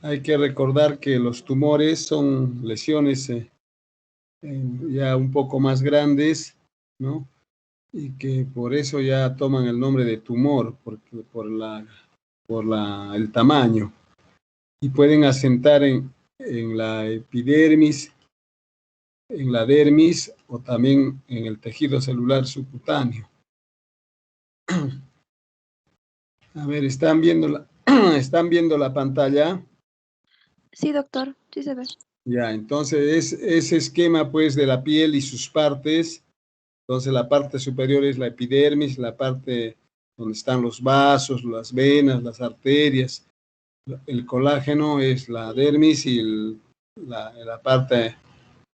hay que recordar que los tumores son lesiones ya un poco más grandes, ¿no? Y que por eso ya toman el nombre de tumor, porque por el tamaño. Y pueden asentar en la epidermis, en la dermis o también en el tejido celular subcutáneo. A ver, ¿están viendo la pantalla? Sí, doctor, sí se ve. Ya, entonces ese esquema pues de la piel y sus partes. Entonces la parte superior es la epidermis, la parte donde están los vasos, las venas, las arterias. El colágeno es la dermis y la parte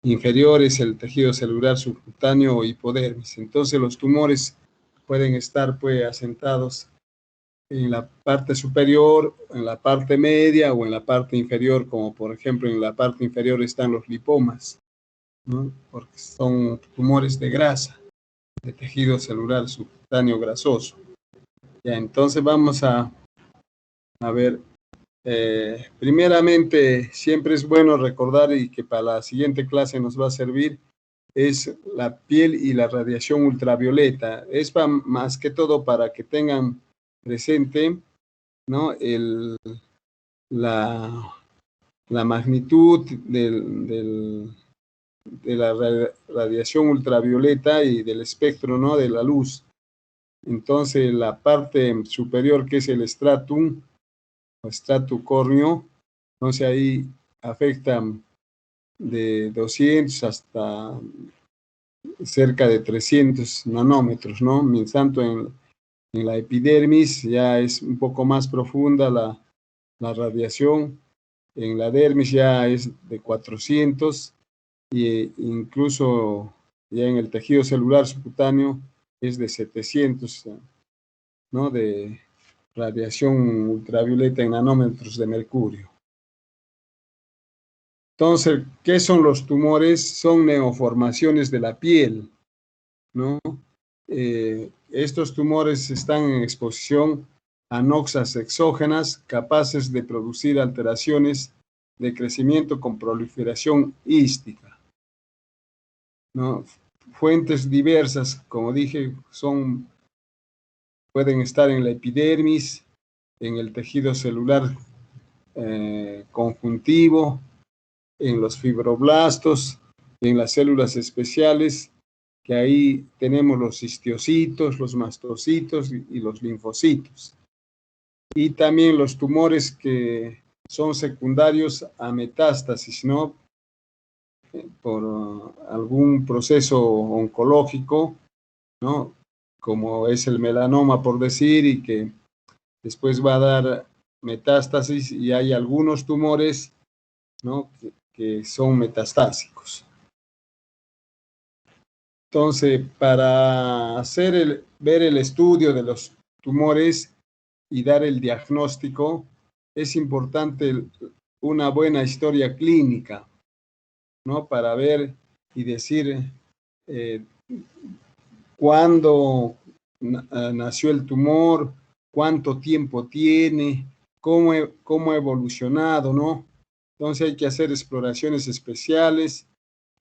inferior es el tejido celular subcutáneo o hipodermis. Entonces los tumores pueden estar pues asentados en la parte superior, en la parte media o en la parte inferior, como por ejemplo en la parte inferior están los lipomas, ¿no? Porque son tumores de grasa, de tejido celular subcutáneo grasoso. Ya, entonces vamos a ver. Primeramente, siempre es bueno recordar y que para la siguiente clase nos va a servir, es la piel y la radiación ultravioleta. Es más que todo para que tengan presente, ¿no? La magnitud de la radiación ultravioleta y del espectro, ¿no? De la luz. Entonces, la parte superior, que es el stratum, o strato córneo, entonces ahí afecta de 200 hasta cerca de 300 nanómetros, ¿no? Mientras tanto, en la epidermis ya es un poco más profunda la radiación. En la dermis ya es de 400 e incluso ya en el tejido celular subcutáneo es de 700, ¿no? De radiación ultravioleta en nanómetros de mercurio. Entonces, ¿qué son los tumores? Son neoformaciones de la piel, ¿no? Estos tumores están en exposición a noxas exógenas capaces de producir alteraciones de crecimiento con proliferación hística, ¿no? Fuentes diversas, como dije, pueden estar en la epidermis, en el tejido celular conjuntivo, en los fibroblastos, en las células especiales, que ahí tenemos los histiocitos, los mastocitos y los linfocitos. Y también los tumores que son secundarios a metástasis, ¿no? Por algún proceso oncológico, ¿no? Como es el melanoma, por decir, y que después va a dar metástasis, y hay algunos tumores, ¿no? que son metastásicos. Entonces, para ver el estudio de los tumores y dar el diagnóstico, es importante una buena historia clínica, ¿no? Para ver y decir cuándo nació el tumor, cuánto tiempo tiene, cómo ha evolucionado, ¿no? Entonces hay que hacer exploraciones especiales,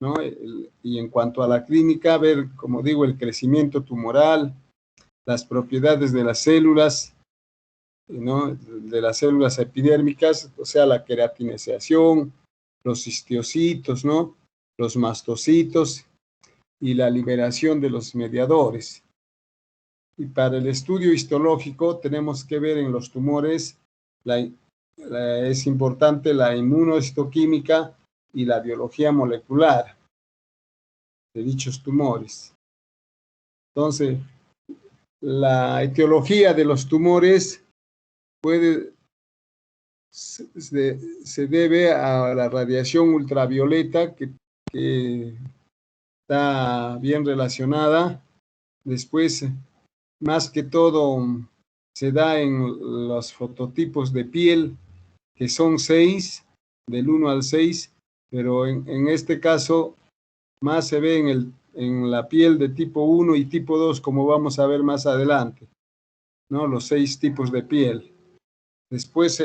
¿no? Y en cuanto a la clínica, ver, como digo, el crecimiento tumoral, las propiedades de las células, ¿no? De las células epidérmicas, o sea, la queratinesización, los histiocitos, ¿no? Los mastocitos y la liberación de los mediadores. Y para el estudio histológico tenemos que ver en los tumores, es importante la inmunohistoquímica y la biología molecular de dichos tumores. Entonces, la etiología de los tumores se debe a la radiación ultravioleta que está bien relacionada. Después, más que todo, se da en los fototipos de piel, que son 6, del 1 al 6, pero en este caso más se ve en la piel de tipo 1 y tipo 2, como vamos a ver más adelante. ¿no? Los 6 tipos de piel. Después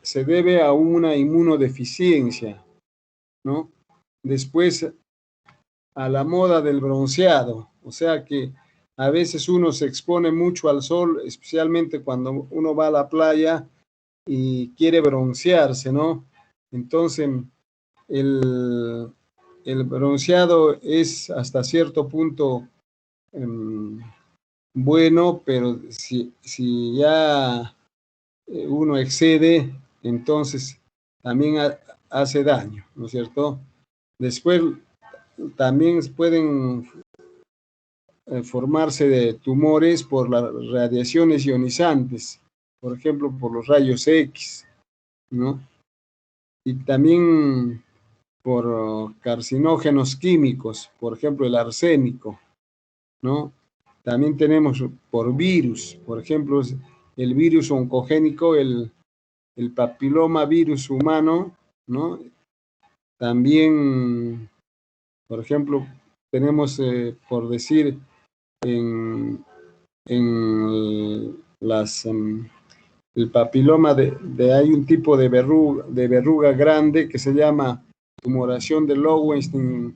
se debe a una inmunodeficiencia, ¿no? Después a la moda del bronceado, o sea que a veces uno se expone mucho al sol, especialmente cuando uno va a la playa y quiere broncearse, ¿no? Entonces, el, el bronceado es hasta cierto punto bueno, pero si ya uno excede, entonces también hace daño, ¿no es cierto? Después también pueden formarse de tumores por las radiaciones ionizantes, por ejemplo, por los rayos X, ¿no? Y también por carcinógenos químicos, por ejemplo, el arsénico, ¿no? También tenemos por virus, por ejemplo, el virus oncogénico, el papiloma virus humano, ¿no? También, por ejemplo, tenemos, por decir, en las, el papiloma hay un tipo de verruga grande que se llama tumoración de Lowenstein,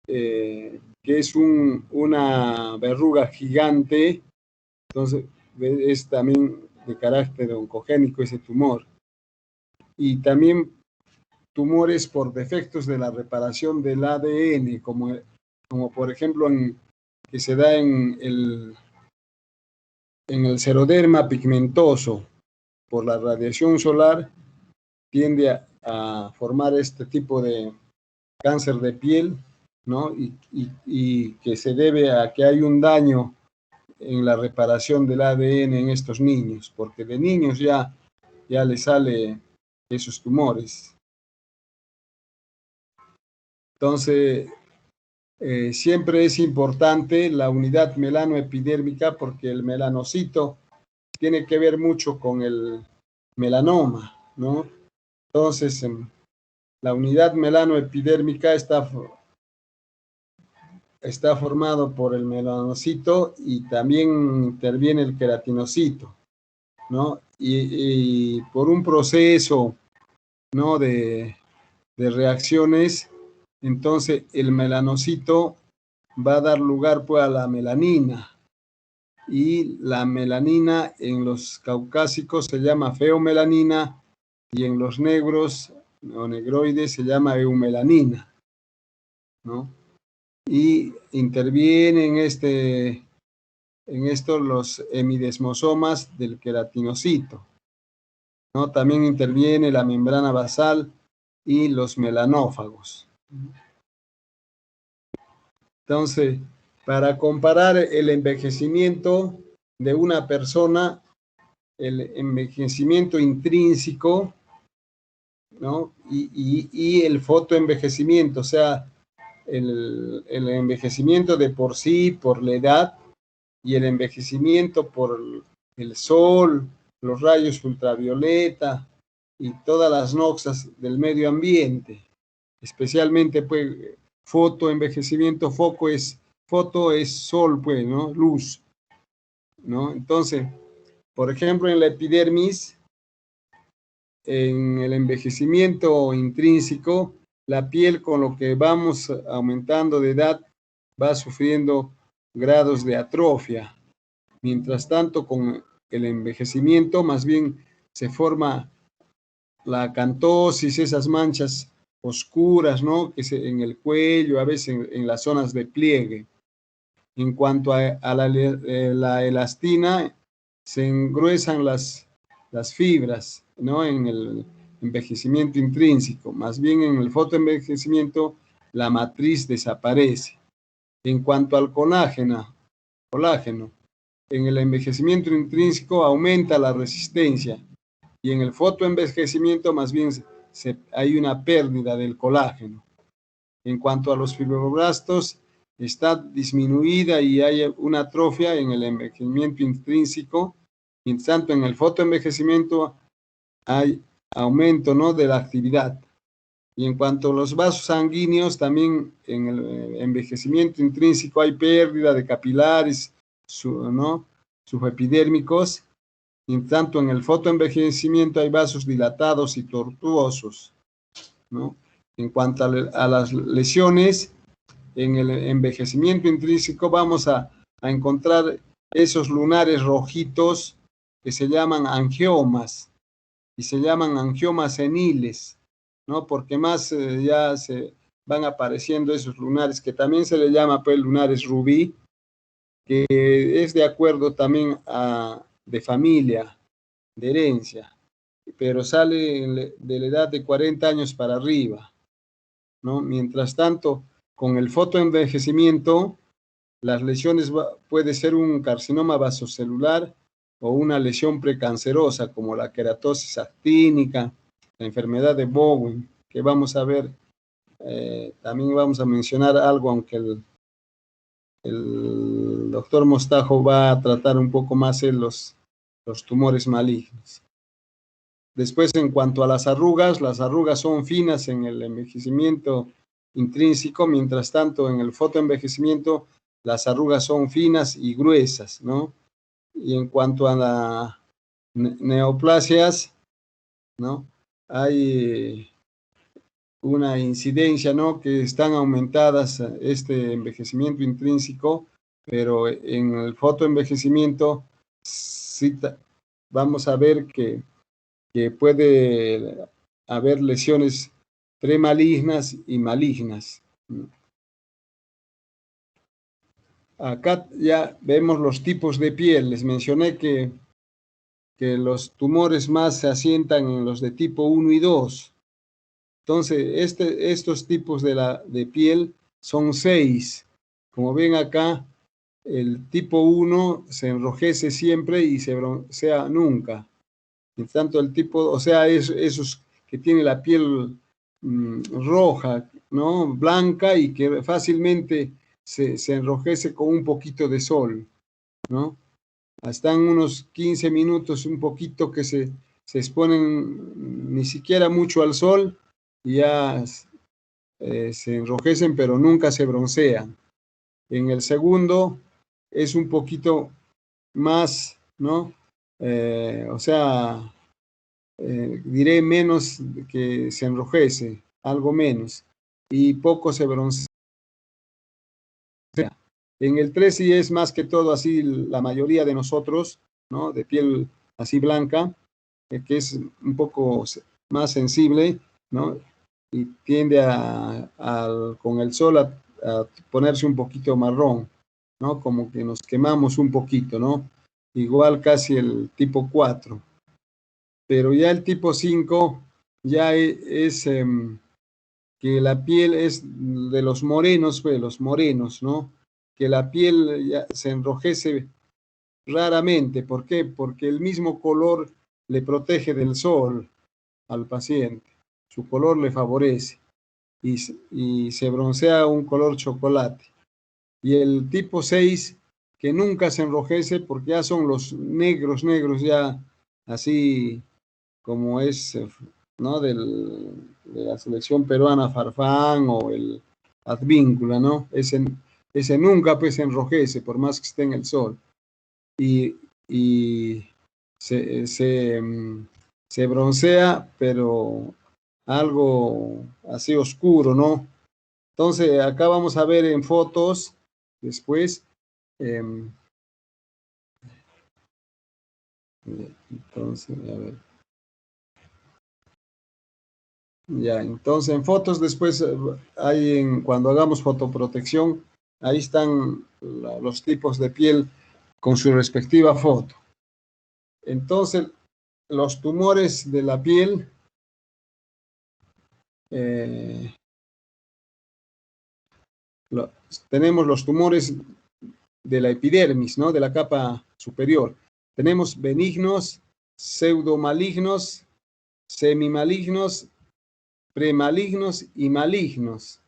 que es una verruga gigante, entonces es también de carácter oncogénico ese tumor. Y también tumores por defectos de la reparación del ADN, como por ejemplo que se da en el seroderma pigmentoso por la radiación solar, tiende a formar este tipo de cáncer de piel, ¿no? Y que se debe a que hay un daño en la reparación del ADN en estos niños, porque de niños ya les sale esos tumores. Entonces, siempre es importante la unidad melanoepidérmica porque el melanocito tiene que ver mucho con el melanoma, ¿no? Entonces, la unidad melanoepidérmica está formado por el melanocito y también interviene el queratinocito, ¿no? Y por un proceso, ¿no? de reacciones, entonces el melanocito va a dar lugar pues a la melanina, y la melanina en los caucásicos se llama feomelanina y en los negros o negroides se llama eumelanina, ¿no? Y intervienen en esto los hemidesmosomas del queratinocito, ¿no? También interviene la membrana basal y los melanófagos. Entonces, para comparar el envejecimiento de una persona, el envejecimiento intrínseco, ¿no? y el fotoenvejecimiento, o sea, el envejecimiento de por sí, por la edad, y el envejecimiento por el sol, los rayos ultravioleta y todas las noxas del medio ambiente, especialmente pues fotoenvejecimiento, foto es sol, pues, ¿no? Luz, ¿no? Entonces, por ejemplo, en la epidermis, en el envejecimiento intrínseco, la piel con lo que vamos aumentando de edad va sufriendo grados de atrofia. Mientras tanto, con el envejecimiento, más bien se forma la acantosis, esas manchas oscuras, ¿no? En el cuello, a veces en las zonas de pliegue. En cuanto a la elastina, se engruesan las fibras, ¿no? En el envejecimiento intrínseco. Más bien en el fotoenvejecimiento, la matriz desaparece. En cuanto al colágeno, en el envejecimiento intrínseco aumenta la resistencia y en el fotoenvejecimiento más bien hay una pérdida del colágeno. En cuanto a los fibroblastos, está disminuida y hay una atrofia en el envejecimiento intrínseco. Mientras tanto, en el fotoenvejecimiento hay aumento, ¿no? de la actividad. Y en cuanto a los vasos sanguíneos, también en el envejecimiento intrínseco hay pérdida de capilares, ¿no? subepidérmicos. Y tanto en el fotoenvejecimiento hay vasos dilatados y tortuosos, ¿no? En cuanto a las lesiones, en el envejecimiento intrínseco vamos a encontrar esos lunares rojitos que se llaman angiomas, y se llaman angiomas seniles, ¿no? Porque más ya se van apareciendo esos lunares, que también se le llama pues lunares rubí, que es de acuerdo también de familia, de herencia, pero sale de la edad de 40 años para arriba, ¿no? Mientras tanto, con el fotoenvejecimiento, las lesiones puede ser un carcinoma vasocelular o una lesión precancerosa, como la queratosis actínica, la enfermedad de Bowen, que vamos a ver, también vamos a mencionar algo, aunque el doctor Mostajo va a tratar un poco más en los tumores malignos. Después, en cuanto a las arrugas son finas en el envejecimiento intrínseco, mientras tanto en el fotoenvejecimiento las arrugas son finas y gruesas, ¿no? Y en cuanto a las neoplasias, ¿no? Hay una incidencia, ¿no? Que están aumentadas este envejecimiento intrínseco, pero en el fotoenvejecimiento sí vamos a ver que puede haber lesiones premalignas y malignas. Acá ya vemos los tipos de piel. Les mencioné que los tumores más se asientan en los de tipo 1 y 2. Entonces, estos tipos de piel son 6. Como ven acá, el tipo 1 se enrojece siempre y se broncea nunca. En tanto, el tipo, o sea, esos que tienen la piel roja, ¿no? Blanca, y que fácilmente se enrojece con un poquito de sol, ¿no? Hasta en unos 15 minutos, un poquito que se exponen ni siquiera mucho al sol, y ya se enrojecen, pero nunca se broncean. En el segundo es un poquito más, ¿no? O sea, diré menos, que se enrojece, algo menos, y poco se broncea. En el 3 sí es más que todo así la mayoría de nosotros, ¿no? De piel así blanca, que es un poco más sensible, ¿no? Y tiende con el sol a ponerse un poquito marrón, ¿no? Como que nos quemamos un poquito, ¿no? Igual casi el tipo 4. Pero ya el tipo 5 ya es que la piel es de los morenos, pues, los morenos, ¿no? Que la piel ya se enrojece raramente. ¿Por qué? Porque el mismo color le protege del sol al paciente. Su color le favorece y se broncea un color chocolate. Y el tipo 6, que nunca se enrojece porque ya son los negros, ya así como es, ¿no? De la selección peruana, Farfán o el Advíncula, ¿no? Ese nunca pues se enrojece por más que esté en el sol. Y se broncea, pero algo así oscuro, ¿no? Entonces, acá vamos a ver en fotos después. Entonces, a ver. Ya, entonces en fotos después, cuando hagamos fotoprotección, ahí están los tipos de piel con su respectiva foto. Entonces, los tumores de la piel, tenemos los tumores de la epidermis, ¿no? De la capa superior. Tenemos benignos, pseudomalignos, semimalignos, premalignos y malignos.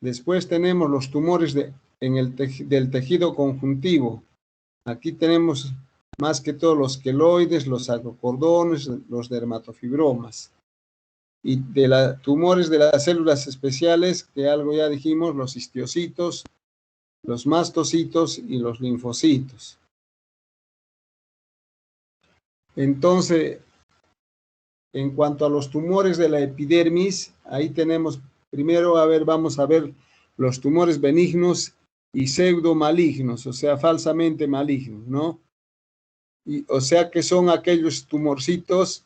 Después tenemos los tumores del tejido conjuntivo. Aquí tenemos más que todo los queloides, los acrocordones, los dermatofibromas. Y tumores de las células especiales, que algo ya dijimos, los histiocitos, los mastocitos y los linfocitos. Entonces, en cuanto a los tumores de la epidermis, ahí tenemos, primero, vamos a ver los tumores benignos y pseudomalignos, o sea, falsamente malignos, ¿no? O sea que son aquellos tumorcitos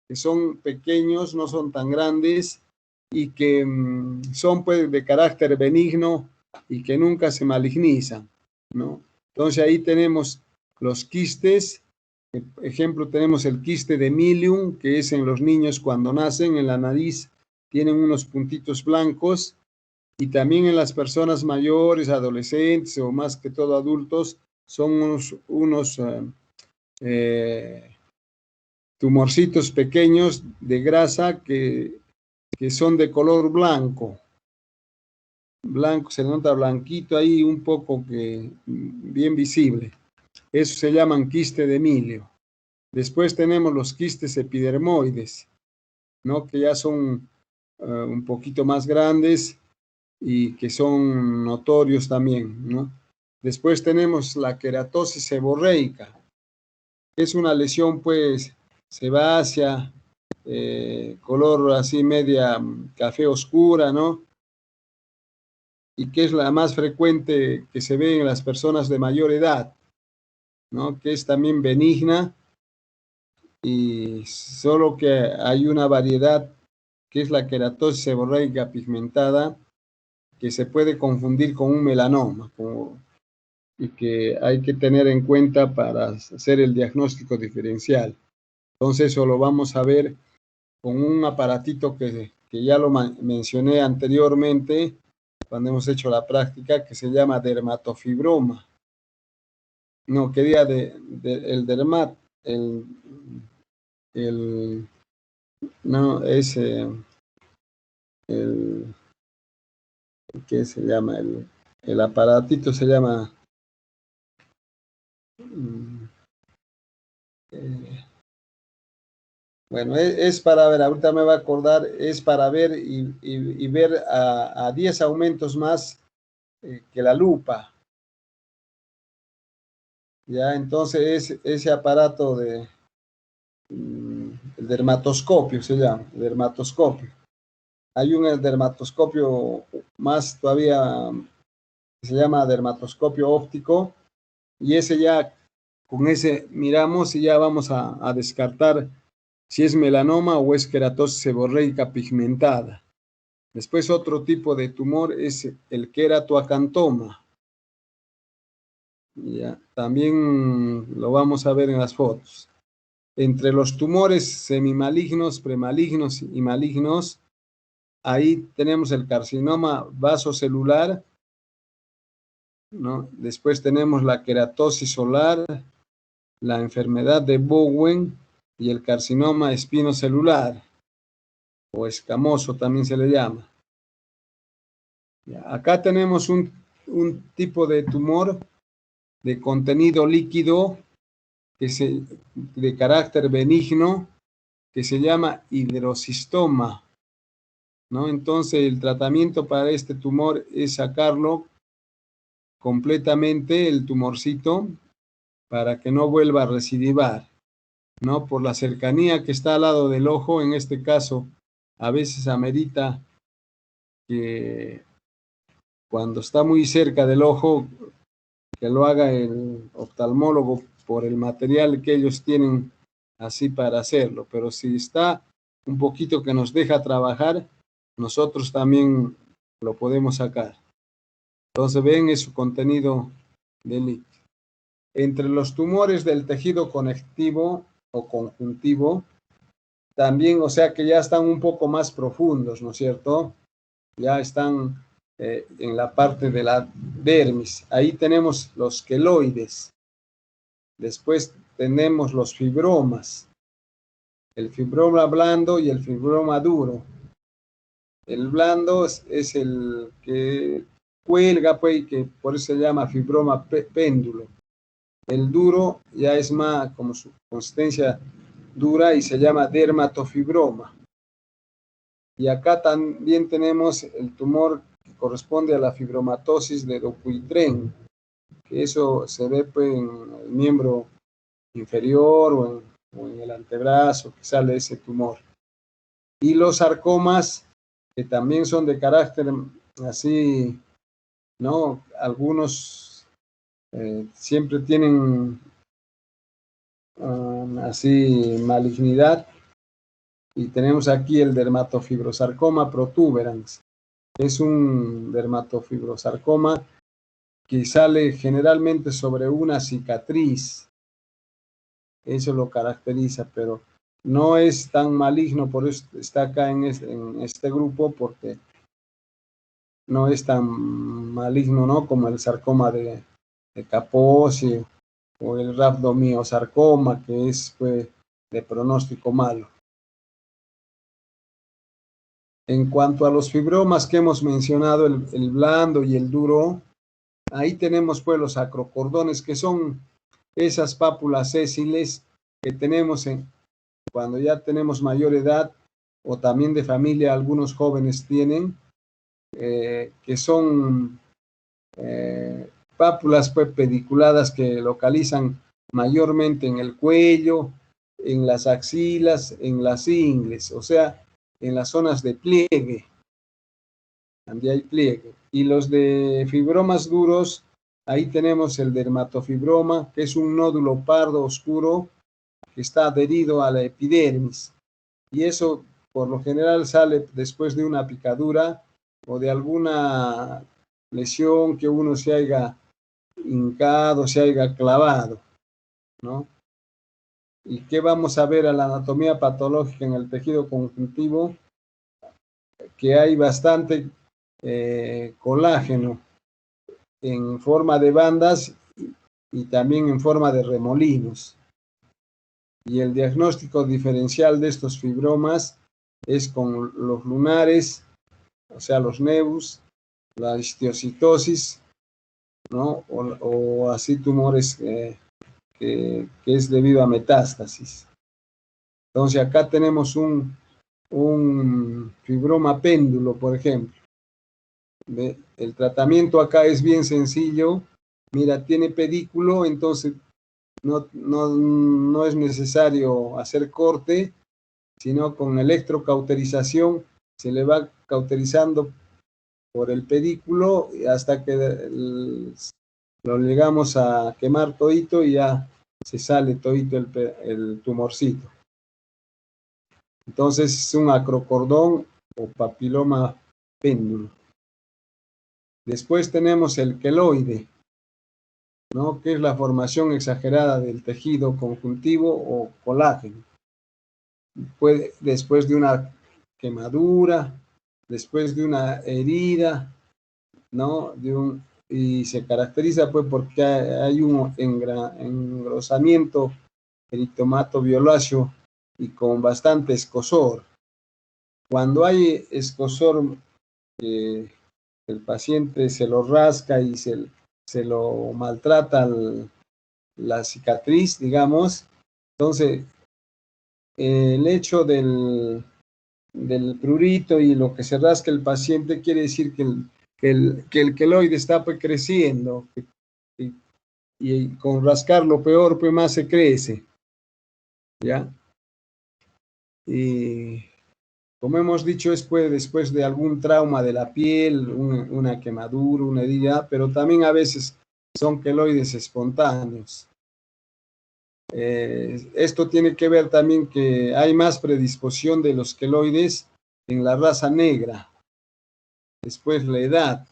que son pequeños, no son tan grandes y que son pues de carácter benigno y que nunca se malignizan, ¿no? Entonces ahí tenemos los quistes. Por ejemplo, tenemos el quiste de Milium, que es en los niños cuando nacen, en la nariz tienen unos puntitos blancos, y también en las personas mayores, adolescentes o más que todo adultos, son unos tumorcitos pequeños de grasa que son de color blanco. Blanco, se nota blanquito ahí, un poco que bien visible. Eso se llaman quiste de Milio. Después tenemos los quistes epidermoides, ¿no? Que ya son un poquito más grandes y que son notorios también, ¿no? Después tenemos la queratosis seborreica. Es una lesión, pues, sebácea, color así media café oscura, ¿no? Y que es la más frecuente que se ve en las personas de mayor edad, ¿no? Que es también benigna, y solo que hay una variedad que es la queratosis seborreica pigmentada, que se puede confundir con un melanoma, y que hay que tener en cuenta para hacer el diagnóstico diferencial. Entonces eso lo vamos a ver con un aparatito que ya lo mencioné anteriormente cuando hemos hecho la práctica, que se llama dermatofibroma. No, quería el dermat, no, es ¿qué se llama? El aparatito se llama bueno, es para ver, ahorita me va a acordar, es para ver y ver a 10 aumentos más que la lupa. Ya, entonces ese aparato de el dermatoscopio se llama, dermatoscopio. Hay un dermatoscopio más todavía que se llama dermatoscopio óptico, y ese ya, con ese miramos y ya vamos a descartar si es melanoma o es queratosis seborreica pigmentada. Después otro tipo de tumor es el queratoacantoma. Ya, también lo vamos a ver en las fotos. Entre los tumores semimalignos, premalignos y malignos, ahí tenemos el carcinoma vasocelular, ¿no? Después tenemos la queratosis solar, la enfermedad de Bowen y el carcinoma espinocelular, o escamoso también se le llama. Acá tenemos un tipo de tumor de contenido líquido de carácter benigno, que se llama hidrocistoma, ¿no? Entonces el tratamiento para este tumor es sacarlo completamente, el tumorcito, para que no vuelva a recidivar, ¿no? Por la cercanía que está al lado del ojo, en este caso, a veces amerita que cuando está muy cerca del ojo, que lo haga el oftalmólogo por el material que ellos tienen así para hacerlo. Pero si está un poquito que nos deja trabajar, nosotros también lo podemos sacar. Entonces ven, es su contenido de líquido. Entre los tumores del tejido conectivo o conjuntivo, también, o sea que ya están un poco más profundos, ¿no es cierto? Ya están en la parte de la dermis. Ahí tenemos los queloides. Después tenemos los fibromas. El fibroma blando y el fibroma duro. El blando es el que cuelga, pues, que por eso se llama fibroma péndulo. El duro ya es más como su consistencia dura y se llama dermatofibroma. Y acá también tenemos el tumor que corresponde a la fibromatosis de Dupuytren, que eso se ve pues, en el miembro inferior o en el antebrazo, que sale ese tumor. Y los sarcomas, que también son de carácter así, ¿no? Algunos siempre tienen así malignidad. Y tenemos aquí el dermatofibrosarcoma protuberans. Es un dermatofibrosarcoma que sale generalmente sobre una cicatriz. Eso lo caracteriza, pero no es tan maligno, por eso está acá en este grupo, porque no es tan maligno, ¿no? Como el sarcoma de Kaposi o el rhabdomiosarcoma, que es pues, de pronóstico malo. En cuanto a los fibromas que hemos mencionado, el blando y el duro, ahí tenemos pues los acrocordones, que son esas pápulas sésiles que tenemos cuando ya tenemos mayor edad, o también de familia, algunos jóvenes tienen, que son pápulas pues, pediculadas que localizan mayormente en el cuello, en las axilas, en las ingles, o sea, en las zonas de pliegue, donde hay pliegue. Y los de fibromas duros, ahí tenemos el dermatofibroma, que es un nódulo pardo oscuro que está adherido a la epidermis. Y eso por lo general sale después de una picadura o de alguna lesión que uno se haya hincado, se haya clavado, ¿no? ¿Y qué vamos a ver a la anatomía patológica en el tejido conjuntivo? Que hay bastante colágeno en forma de bandas y también en forma de remolinos. Y el diagnóstico diferencial de estos fibromas es con los lunares, o sea, los nevus, la histiocytosis, ¿no? O así tumores que es debido a metástasis. Entonces acá tenemos un fibroma péndulo, por ejemplo. El tratamiento acá es bien sencillo. Mira, tiene pedículo, entonces no es necesario hacer corte, sino con electrocauterización se le va cauterizando por el pedículo hasta que lo llegamos a quemar todito y ya se sale todito el tumorcito. Entonces es un acrocordón o papiloma péndulo. Después tenemos el queloide, ¿no? Que es la formación exagerada del tejido conjuntivo o colágeno. Después de una quemadura, después de una herida, ¿no? Y se caracteriza pues porque hay un engrosamiento eritomatoviolaceo y con bastante escozor. Cuando hay escozor, el paciente se lo rasca y se lo maltrata la cicatriz, digamos, entonces el hecho del prurito y lo que se rasca el paciente quiere decir que el queloide está pues creciendo y con rascarlo peor pues más se crece, ¿ya? Y como hemos dicho, es pues, después de algún trauma de la piel, una quemadura, una herida, pero también a veces son queloides espontáneos. Esto tiene que ver también que hay más predisposición de los queloides en la raza negra. Después la edad,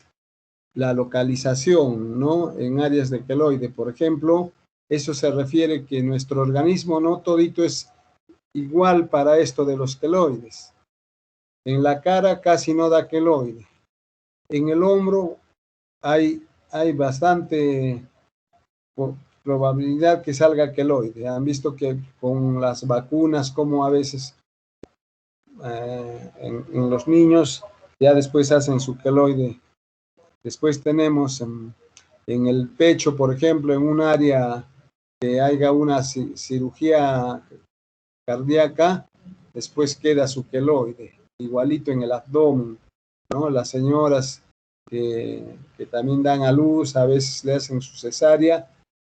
la localización, ¿no? En áreas de queloide, por ejemplo, eso se refiere que nuestro organismo no todito es igual para esto de los queloides. En la cara casi no da queloide. En el hombro hay bastante probabilidad que salga queloide. Han visto que con las vacunas, como a veces en los niños, ya después hacen su queloide. Después tenemos en el pecho, por ejemplo, en un área que haya una cirugía cardíaca, después queda su queloide, igualito en el abdomen, ¿no? Las señoras que también dan a luz, a veces le hacen su cesárea,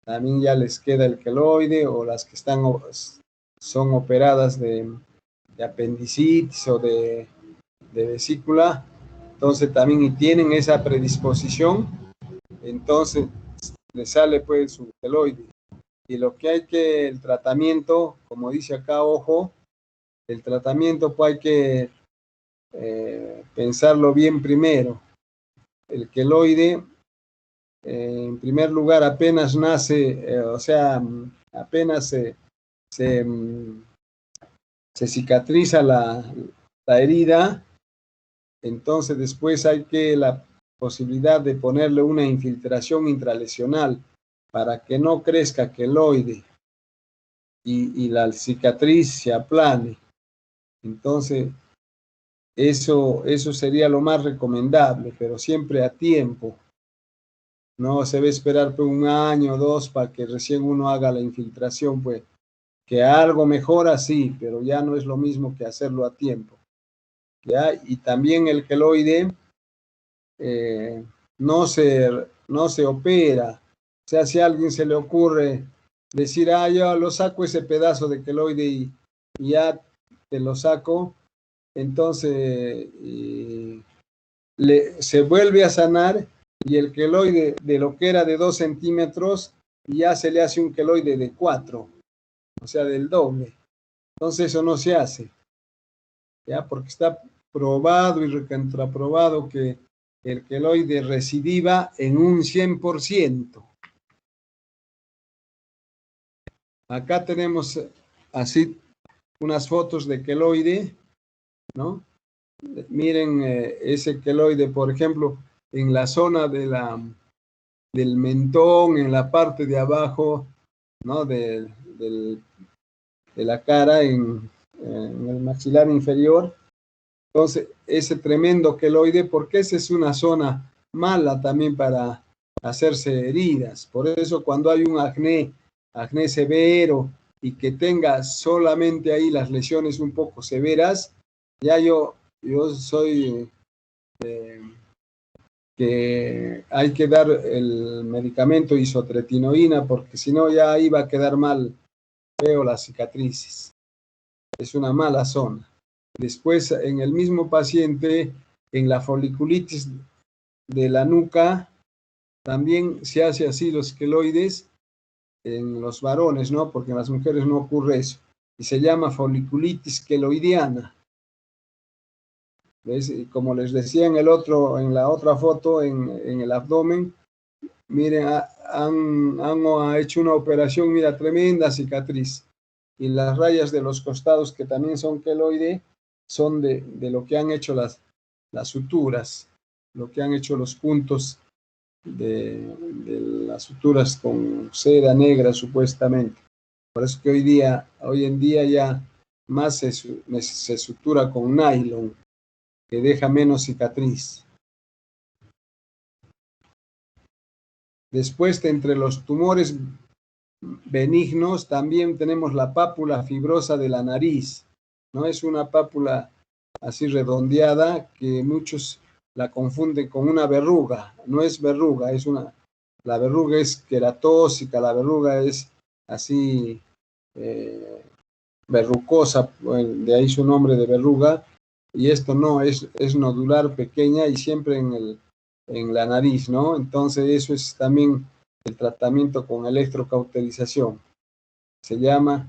también ya les queda el queloide, o las que son operadas de apendicitis o de vesícula, entonces también y tienen esa predisposición, entonces le sale pues su queloide. Y lo que hay que, el tratamiento, como dice acá, ojo, el tratamiento pues hay que pensarlo bien primero. El queloide, en primer lugar, apenas nace, o sea, apenas se cicatriza la herida, entonces después hay que la posibilidad de ponerle una infiltración intralesional para que no crezca queloide y la cicatriz se aplane. Entonces, eso sería lo más recomendable, pero siempre a tiempo. No se debe esperar por 1 año o 2 para que recién uno haga la infiltración, pues que algo mejora, sí, pero ya no es lo mismo que hacerlo a tiempo. ¿Ya? Y también el queloide no se opera. O sea, si a alguien se le ocurre decir, yo lo saco ese pedazo de queloide y ya te lo saco, entonces se vuelve a sanar y el queloide de lo que era de 2 centímetros ya se le hace un queloide de 4, o sea, del doble. Entonces eso no se hace, ya, porque está probado y recontraprobado que el queloide recidiva en un 100%. Acá tenemos así unas fotos de queloide, ¿no? Miren ese queloide, por ejemplo, en la zona del mentón, en la parte de abajo, ¿no? de la cara, en el maxilar inferior. Entonces, ese tremendo queloide, porque esa es una zona mala también para hacerse heridas. Por eso cuando hay un acné severo y que tenga solamente ahí las lesiones un poco severas, ya yo soy que hay que dar el medicamento isotretinoína, porque si no ya iba a quedar mal, feo las cicatrices. Es una mala zona. Después, en el mismo paciente, en la foliculitis de la nuca, también se hace así los queloides en los varones, ¿no? Porque en las mujeres no ocurre eso. Y se llama foliculitis queloidiana. ¿Ves? Y como les decía en la otra foto, en el abdomen, miren, han hecho una operación, mira, tremenda cicatriz. Y las rayas de los costados, que también son queloide, son de lo que han hecho las suturas, lo que han hecho los puntos de las suturas con seda negra, supuestamente. Por eso que hoy en día ya más se sutura con nylon, que deja menos cicatriz. Después, entre los tumores benignos, también tenemos la pápula fibrosa de la nariz, ¿no? Es una pápula así redondeada que muchos la confunden con una verruga. No es verruga, la verruga es queratósica, la verruga es así verrucosa, de ahí su nombre de verruga, y esto no, es nodular, pequeña y siempre en la nariz, ¿no? Entonces eso es también el tratamiento con electrocauterización. Se llama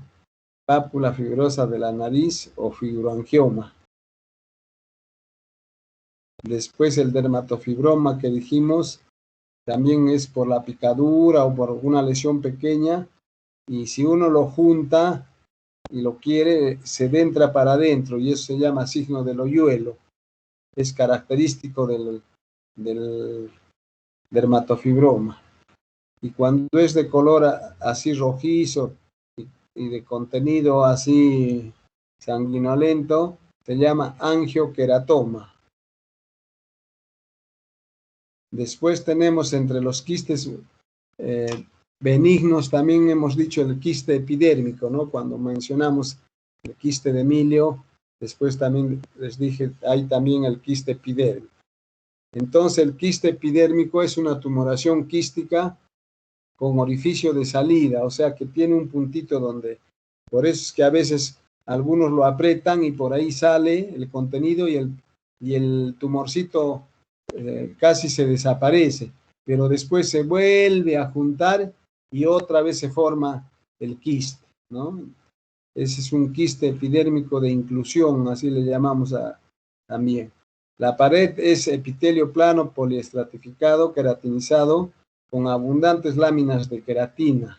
pápula fibrosa de la nariz o fibroangioma. Después el dermatofibroma que dijimos, también es por la picadura o por alguna lesión pequeña, y si uno lo junta y lo quiere, se entra para adentro, y eso se llama signo del hoyuelo. Es característico del dermatofibroma. Y cuando es de color así rojizo y de contenido así sanguinolento, se llama angioqueratoma. Después tenemos entre los quistes benignos, también hemos dicho el quiste epidérmico, ¿no? Cuando mencionamos el quiste de Emilio, después también les dije, hay también el quiste epidérmico. Entonces el quiste epidérmico es una tumoración quística con orificio de salida, o sea que tiene un puntito donde, por eso es que a veces algunos lo aprietan y por ahí sale el contenido y el tumorcito casi se desaparece, pero después se vuelve a juntar y otra vez se forma el quiste, ¿no? Ese es un quiste epidérmico de inclusión, así le llamamos también. La pared es epitelio plano poliestratificado, queratinizado, con abundantes láminas de queratina.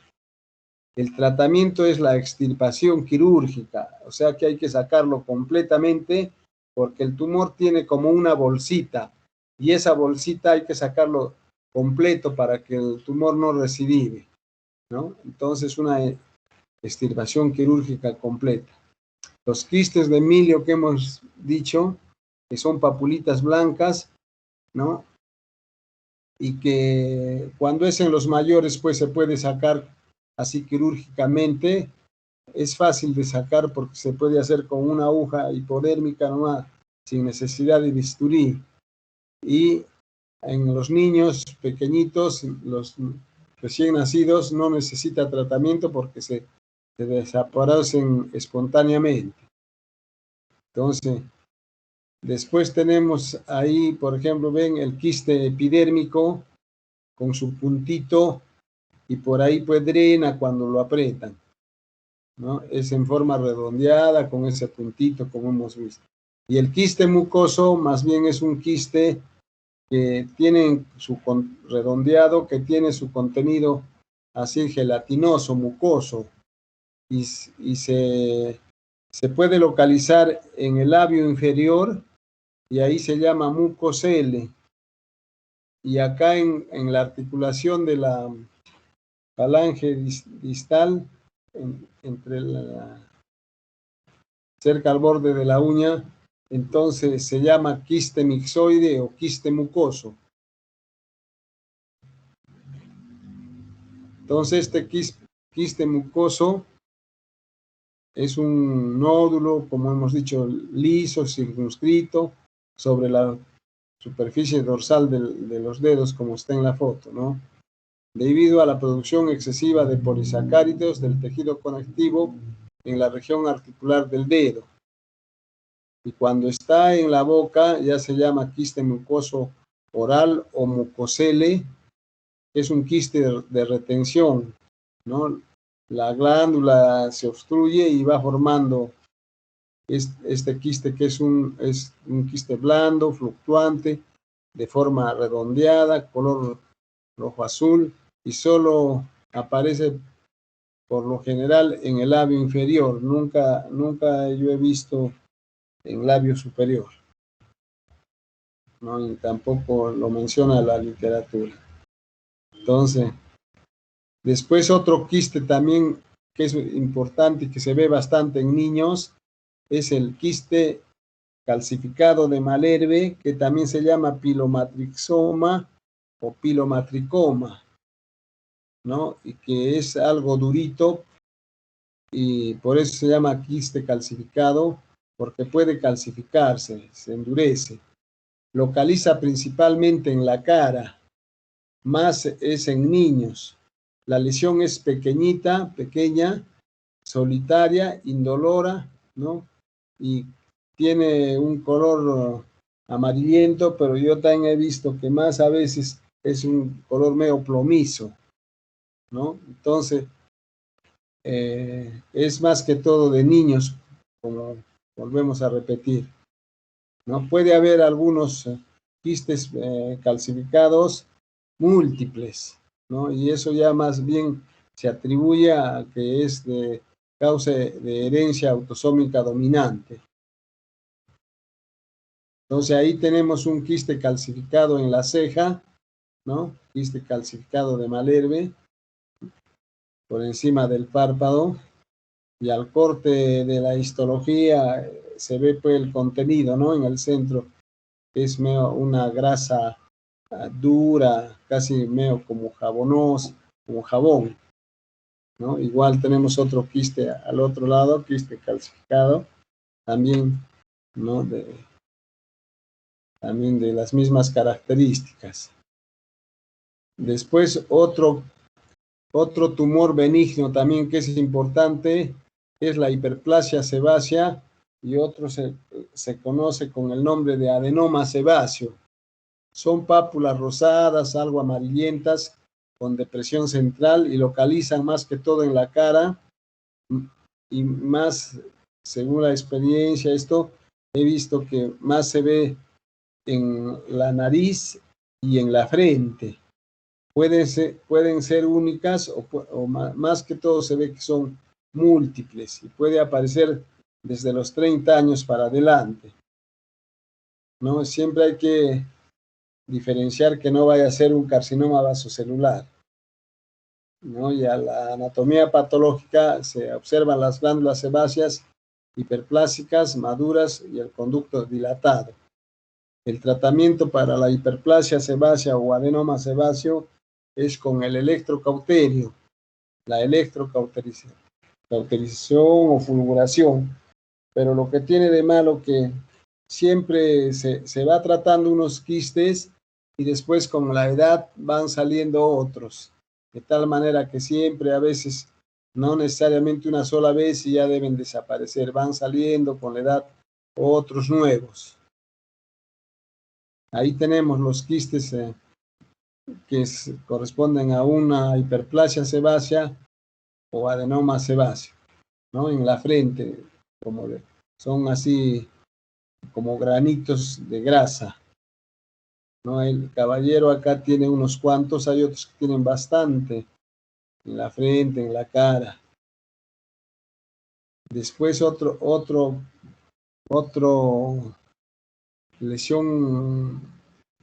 El tratamiento es la extirpación quirúrgica, o sea que hay que sacarlo completamente porque el tumor tiene como una bolsita y esa bolsita hay que sacarlo completo para que el tumor no recidive, ¿no? Entonces una extirpación quirúrgica completa. Los quistes de milio que hemos dicho, que son papulitas blancas, ¿no? Y que cuando es en los mayores, pues se puede sacar así quirúrgicamente. Es fácil de sacar porque se puede hacer con una aguja hipodérmica nomás, sin necesidad de bisturí. Y en los niños pequeñitos, los recién nacidos, no necesita tratamiento porque se desaparecen espontáneamente. Entonces, después tenemos ahí, por ejemplo, ven el quiste epidérmico con su puntito y por ahí pues drena cuando lo aprietan, ¿no? Es en forma redondeada con ese puntito como hemos visto. Y el quiste mucoso más bien es un quiste que tiene su redondeado, que tiene su contenido así gelatinoso, mucoso, y se puede localizar en el labio inferior y ahí se llama mucocele. Y acá en la articulación de la falange distal, entre cerca al borde de la uña, entonces se llama quiste mixoide o quiste mucoso. Entonces este quiste mucoso es un nódulo, como hemos dicho, liso, circunscrito, sobre la superficie dorsal de los dedos, como está en la foto, ¿no? Debido a la producción excesiva de polisacáridos del tejido conectivo en la región articular del dedo. Y cuando está en la boca ya se llama quiste mucoso oral o mucocele, es un quiste de retención, ¿no? La glándula se obstruye y va formando este quiste que es un quiste blando, fluctuante, de forma redondeada, color rojo-azul y solo aparece por lo general en el labio inferior. Nunca yo he visto en labio superior, ¿no? Y tampoco lo menciona la literatura. Entonces, después otro quiste también que es importante y que se ve bastante en niños es el quiste calcificado de Malherbe, que también se llama pilomatrixoma o pilomatricoma, ¿no? Y que es algo durito y por eso se llama quiste calcificado, porque puede calcificarse, se endurece. Localiza principalmente en la cara, más es en niños. La lesión es pequeñita, pequeña, solitaria, indolora, ¿no? Y tiene un color amarillento, pero yo también he visto que más a veces es un color medio plomizo, ¿no? Entonces, es más que todo de niños, como volvemos a repetir, ¿no? Puede haber algunos quistes calcificados múltiples, ¿no? Y eso ya más bien se atribuye a que es de causa de herencia autosómica dominante. Entonces ahí tenemos un quiste calcificado en la ceja, ¿no? Quiste calcificado de Malherbe por encima del párpado y al corte de la histología se ve pues el contenido, ¿no? En el centro es medio una grasa dura, casi medio como jabonosa, como jabón, ¿no? Igual tenemos otro quiste al otro lado, quiste calcificado, también, ¿no? también de las mismas características. Después otro tumor benigno también que es importante es la hiperplasia sebácea y otro se conoce con el nombre de adenoma sebáceo. Son pápulas rosadas, algo amarillentas, con depresión central y localizan más que todo en la cara y más, según la experiencia, esto he visto que más se ve en la nariz y en la frente. Pueden ser únicas o más que todo se ve que son múltiples y puede aparecer desde los 30 años para adelante, ¿no? Siempre hay que diferenciar que no vaya a ser un carcinoma vasocelular, ¿no? Y a la anatomía patológica se observan las glándulas sebáceas hiperplásicas, maduras y el conducto dilatado. El tratamiento para la hiperplasia sebácea o adenoma sebáceo es con el electrocauterio, la electrocauterización o fulguración, pero lo que tiene de malo que siempre se va tratando unos quistes y después con la edad van saliendo otros, de tal manera que siempre a veces, no necesariamente una sola vez y ya deben desaparecer, van saliendo con la edad otros nuevos. Ahí tenemos los quistes que corresponden a una hiperplasia sebácea o adenoma sebáceo, ¿no? En la frente, son así como granitos de grasa, ¿no? El caballero acá tiene unos cuantos, hay otros que tienen bastante en la frente, en la cara. Después otro lesión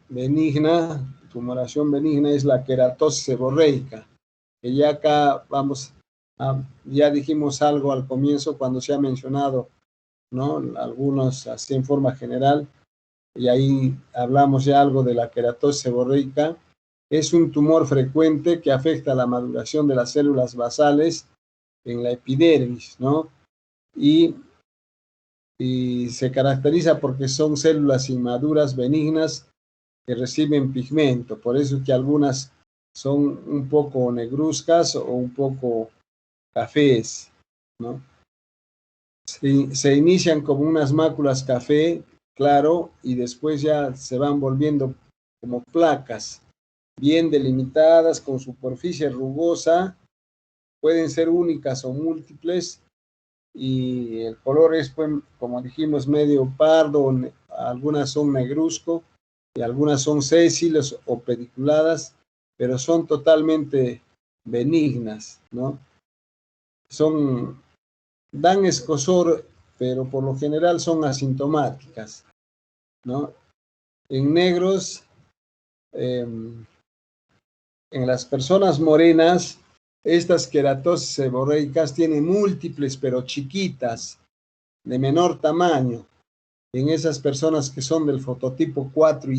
benigna, tumoración benigna es la queratosis seborreica, que ya acá ya dijimos algo al comienzo cuando se ha mencionado, ¿no? Algunos así en forma general, y ahí hablamos ya algo de la queratosis seborreica. Es un tumor frecuente que afecta la maduración de las células basales en la epidermis, ¿no? Y se caracteriza porque son células inmaduras benignas que reciben pigmento, por eso es que algunas son un poco negruzcas o un poco cafés, ¿no? Se inician como unas máculas café, claro, y después ya se van volviendo como placas, bien delimitadas, con superficie rugosa, pueden ser únicas o múltiples, y el color es, pues, como dijimos, medio pardo, algunas son negruzco, y algunas son sésiles o pediculadas, pero son totalmente benignas, ¿no? Dan escozor, pero por lo general son asintomáticas, ¿no? En negros, en las personas morenas, estas queratosis seborreicas tienen múltiples, pero chiquitas, de menor tamaño. En esas personas que son del fototipo 4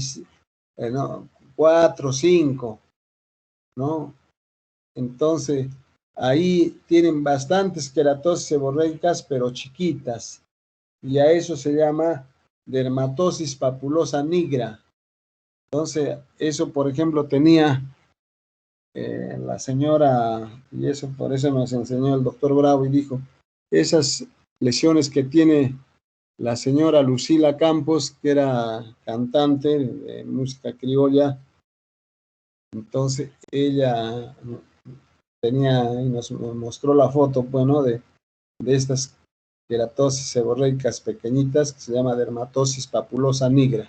4, 5, ¿no? Entonces, ahí tienen bastantes queratosis seborreicas, pero chiquitas, y a eso se llama dermatosis papulosa nigra. Entonces, eso, por ejemplo, tenía la señora, y eso por eso nos enseñó el doctor Bravo, y dijo, esas lesiones que tiene la señora Lucila Campos, que era cantante de música criolla, entonces ella tenía y nos mostró la foto, bueno, de estas queratosis seborreicas pequeñitas que se llama dermatosis papulosa nigra.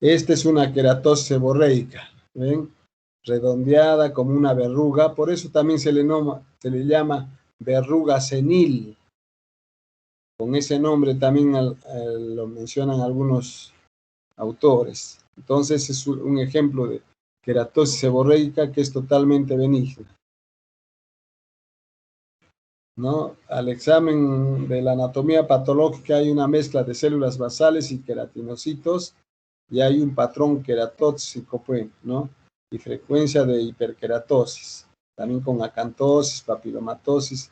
Esta es una queratosis seborreica, ¿ven? Redondeada como una verruga, por eso también se le llama verruga senil. Con ese nombre también lo mencionan algunos autores. Entonces es un ejemplo de queratosis seborreica que es totalmente benigna, ¿no? Al examen de la anatomía patológica hay una mezcla de células basales y queratinocitos y hay un patrón queratóxico, pues, ¿no? Y frecuencia de hiperqueratosis, también con acantosis, papilomatosis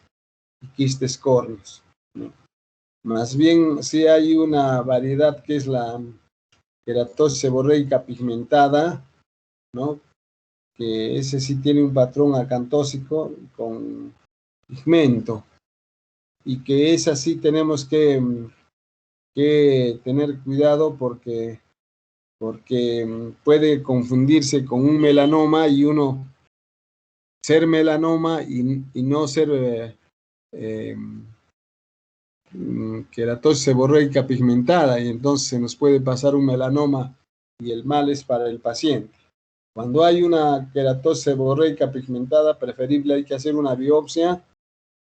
y quistes córneos, ¿no? Más bien, sí hay una variedad que es la queratosis seborreica pigmentada, ¿no? Que ese sí tiene un patrón acantósico con pigmento, y que esa sí tenemos que tener cuidado porque puede confundirse con un melanoma y uno ser melanoma y no ser queratosis seborreica pigmentada, y entonces se nos puede pasar un melanoma y el mal es para el paciente. Cuando hay una queratosis seborreica pigmentada, preferible hay que hacer una biopsia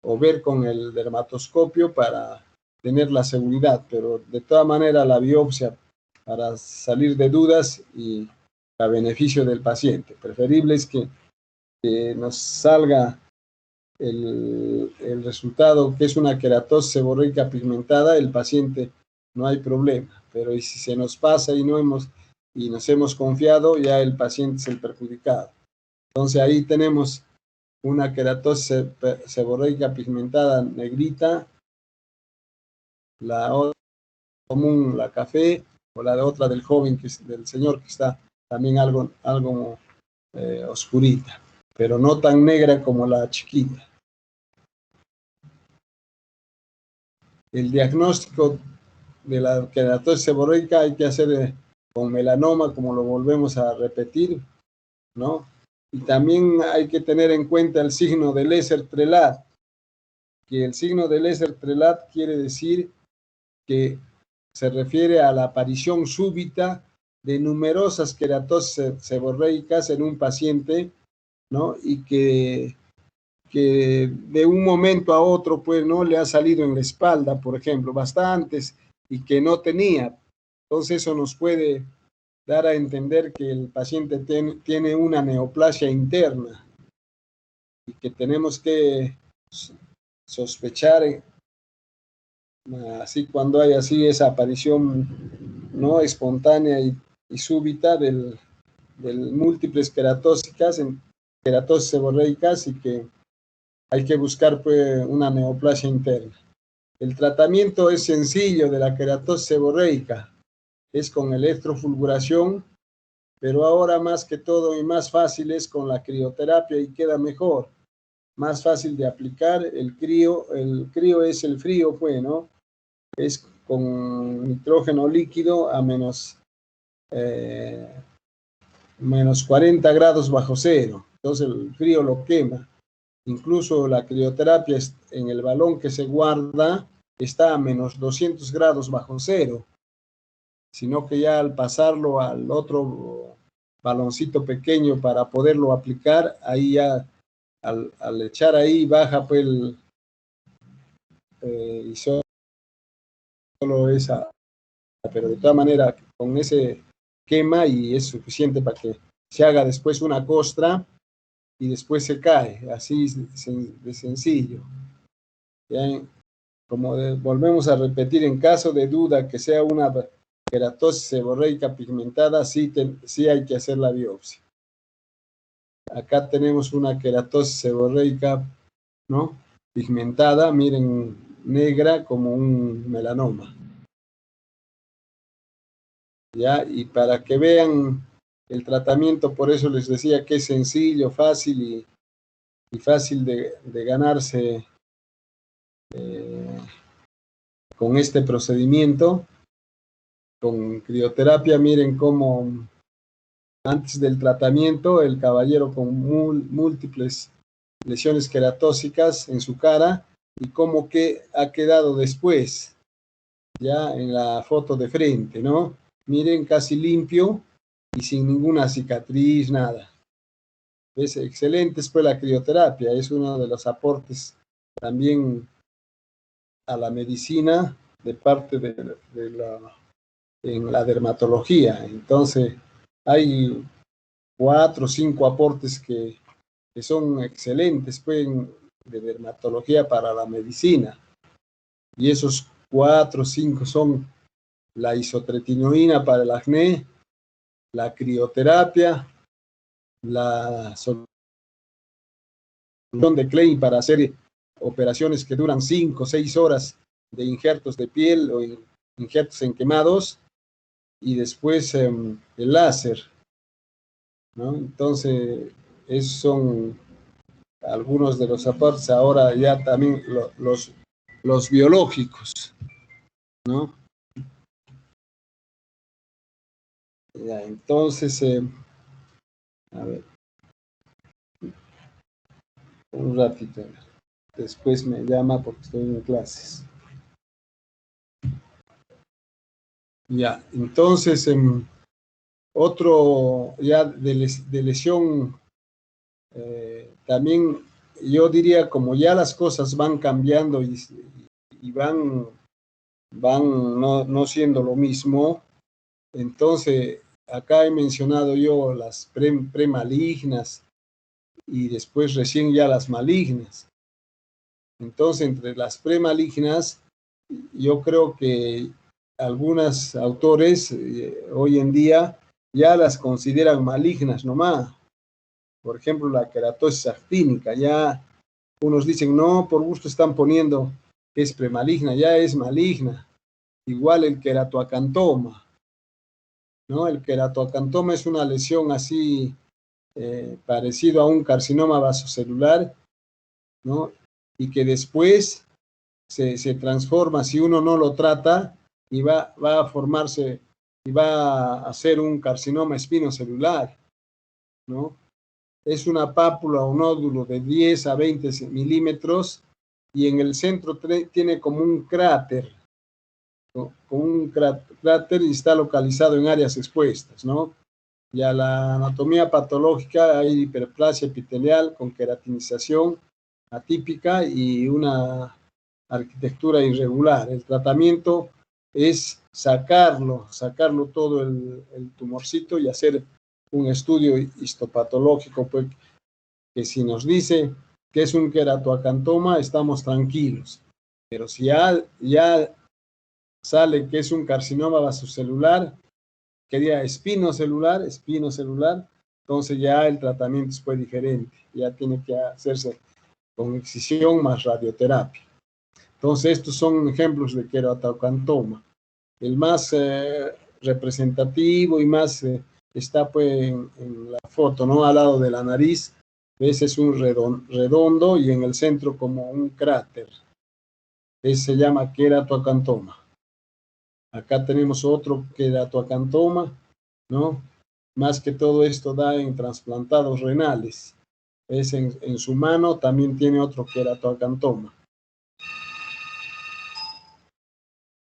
o ver con el dermatoscopio para tener la seguridad, pero de todas maneras la biopsia para salir de dudas y a beneficio del paciente. Preferible es que nos salga el resultado que es una queratosis seborreica pigmentada, el paciente no hay problema, pero si se nos pasa y nos hemos confiado, ya el paciente es el perjudicado. Entonces ahí tenemos una queratosis seborreica pigmentada negrita, la otra común, la café, o la otra del joven, del señor, que está también algo oscurita, pero no tan negra como la chiquita. El diagnóstico de la queratosis seborreica hay que hacer con melanoma, como lo volvemos a repetir, ¿no? Y también hay que tener en cuenta el signo de Lesser-Trelat, que el signo de Lesser-Trelat quiere decir que se refiere a la aparición súbita de numerosas queratosis seborreicas en un paciente, ¿no? Y que de un momento a otro, pues, no le ha salido en la espalda, por ejemplo, bastantes, y que no tenía. Entonces eso nos puede dar a entender que el paciente tiene una neoplasia interna y que tenemos que sospechar, así cuando hay así esa aparición no espontánea y súbita del múltiples queratosis seborreicas, y que hay que buscar pues una neoplasia interna. El tratamiento es sencillo de la queratosis seborreica, es con electrofulguración, pero ahora más que todo y más fácil es con la crioterapia y queda mejor, más fácil de aplicar. El crío es el frío, pues, ¿no? Es con nitrógeno líquido a menos 40 grados bajo cero, entonces el frío lo quema. Incluso la crioterapia en el balón que se guarda está a menos 200 grados bajo cero, sino que ya al pasarlo al otro baloncito pequeño para poderlo aplicar, ahí ya al echar ahí baja pues y solo esa, pero de todas maneras con ese quema y es suficiente para que se haga después una costra y después se cae, así de sencillo. ¿Ya? Como volvemos a repetir, en caso de duda que sea una queratosis seborreica pigmentada, sí hay que hacer la biopsia. Acá tenemos una queratosis seborreica, ¿no? Pigmentada, miren, negra como un melanoma. ¿Ya? Y para que vean el tratamiento, por eso les decía que es sencillo, fácil y fácil de ganarse con este procedimiento. Con crioterapia, miren cómo antes del tratamiento el caballero con múltiples lesiones queratósicas en su cara, y cómo que ha quedado después, ya en la foto de frente, ¿no? Miren, casi limpio y sin ninguna cicatriz, nada. Es excelente después la crioterapia, es uno de los aportes también a la medicina de parte en la dermatología. Entonces, hay 4 o 5 aportes que son excelentes pues, de dermatología para la medicina. Y esos 4 o 5 son la isotretinoína para el acné, la crioterapia, la solución de Klein para hacer operaciones que duran 5 o 6 horas injertos de piel o injertos en quemados, y después el láser, ¿no? Entonces, esos son algunos de los aportes. Ahora ya también los biológicos, ¿no? Ya, entonces, a ver, un ratito. Después me llama porque estoy en clases. Ya, entonces, otro ya de lesión, también yo diría, como ya las cosas van cambiando y van no siendo lo mismo, entonces acá he mencionado yo las premalignas y después recién ya las malignas. Entonces, entre las premalignas, yo creo que algunos autores hoy en día ya las consideran malignas nomás. Por ejemplo, la queratosis actínica, ya unos dicen, no, por gusto están poniendo que es premaligna, ya es maligna. Igual el queratoacantoma, ¿no? El queratoacantoma es una lesión así parecido a un carcinoma vasocelular, ¿no? Y que después se transforma, si uno no lo trata, y va a formarse y va a hacer un carcinoma espinocelular, ¿no? Es una pápula o nódulo de 10 a 20 milímetros y en el centro tiene como un cráter, ¿no? Como un cráter, y está localizado en áreas expuestas, ¿no? Y a la anatomía patológica hay hiperplasia epitelial con queratinización atípica y una arquitectura irregular. El tratamiento es sacarlo todo el tumorcito y hacer un estudio histopatológico, pues, que si nos dice que es un queratoacantoma, estamos tranquilos. Pero si ya sale que es un carcinoma vasocelular, quería espinocelular, entonces ya el tratamiento fue diferente, ya tiene que hacerse con excisión más radioterapia. Entonces estos son ejemplos de queratoacantoma. El más representativo y más está pues en la foto, ¿no? Al lado de la nariz, ese es un redondo y en el centro como un cráter. Ese se llama queratoacantoma. Acá tenemos otro queratoacantoma, ¿no? Más que todo esto da en trasplantados renales. Es en su mano también tiene otro queratoacantoma.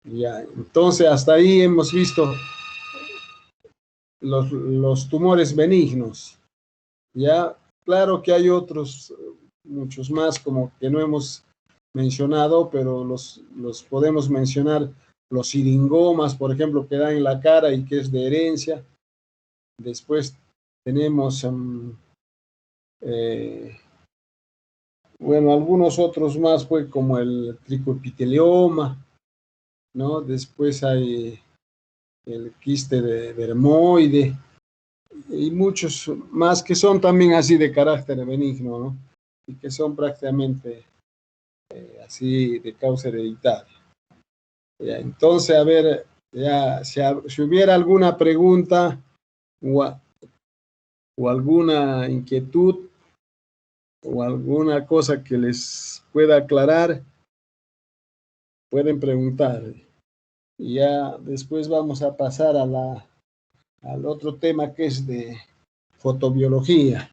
Ya, entonces hasta ahí hemos visto los tumores benignos. Ya, claro que hay otros, muchos más, como que no hemos mencionado, pero los podemos mencionar. Los siringomas, por ejemplo, que dan en la cara y que es de herencia. Después tenemos, bueno, algunos otros más, pues, como el tricoepitelioma, ¿no? Después hay el quiste de dermoide y muchos más que son también así de carácter benigno, ¿no? Y que son prácticamente así de causa hereditaria. Ya, entonces, a ver, ya, si hubiera alguna pregunta o alguna inquietud o alguna cosa que les pueda aclarar, pueden preguntar. Y ya después vamos a pasar al otro tema que es de fotobiología.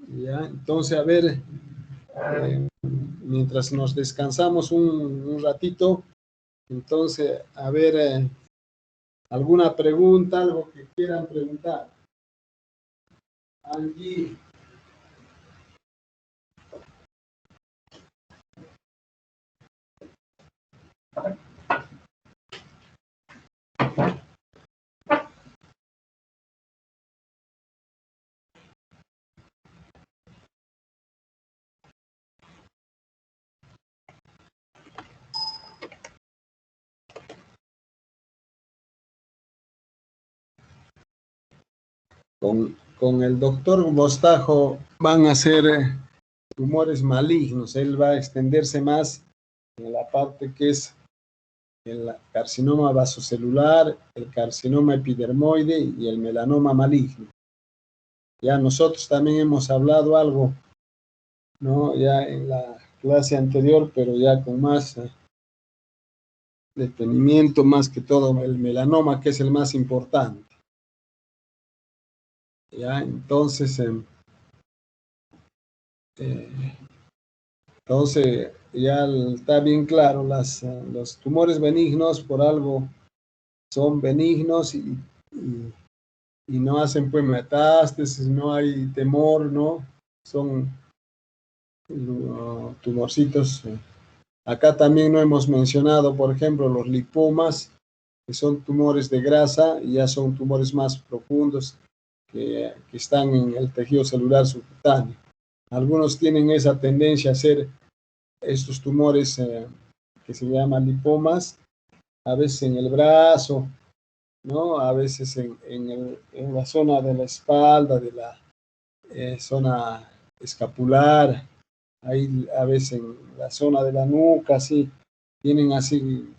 Ya, entonces, a ver, mientras nos descansamos un ratito, entonces, a ver, alguna pregunta, algo que quieran preguntar. Angie. Con el doctor Bostajo van a hacer tumores malignos. Él va a extenderse más en la parte que es el carcinoma vasocelular, el carcinoma epidermoide y el melanoma maligno. Ya nosotros también hemos hablado algo, ¿no? Ya en la clase anterior, pero ya con más detenimiento, más que todo el melanoma, que es el más importante. Ya, entonces, ya está bien claro, los tumores benignos por algo son benignos y no hacen pues metástasis, no hay temor, ¿no? Son tumorcitos. Acá también no hemos mencionado, por ejemplo, los lipomas, que son tumores de grasa y ya son tumores más profundos que están en el tejido celular subcutáneo. Algunos tienen esa tendencia a hacer estos tumores que se llaman lipomas, a veces en el brazo, ¿no? A veces en la zona de la espalda, de la zona escapular, ahí a veces en la zona de la nuca, así, tienen así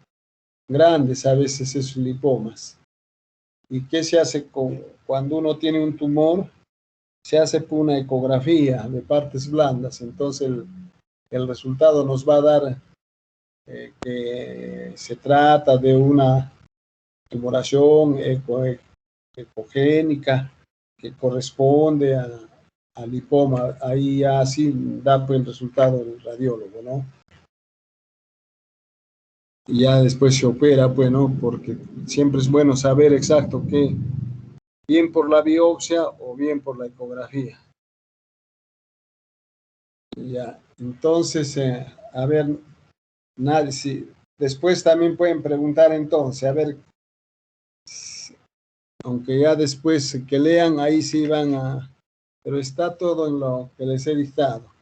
grandes a veces esos lipomas. ¿Y qué se hace cuando uno tiene un tumor? Se hace una ecografía de partes blandas, entonces el resultado nos va a dar que se trata de una tumoración ecogénica que corresponde al lipoma. Ahí ya así da pues el resultado del radiólogo, ¿no? Y ya después se opera, pues, ¿no? Porque siempre es bueno saber exacto qué, bien por la biopsia o bien por la ecografía. Ya, entonces, a ver, nadie, si, después también pueden preguntar entonces, a ver, aunque ya después que lean, ahí sí van a, pero está todo en lo que les he dictado.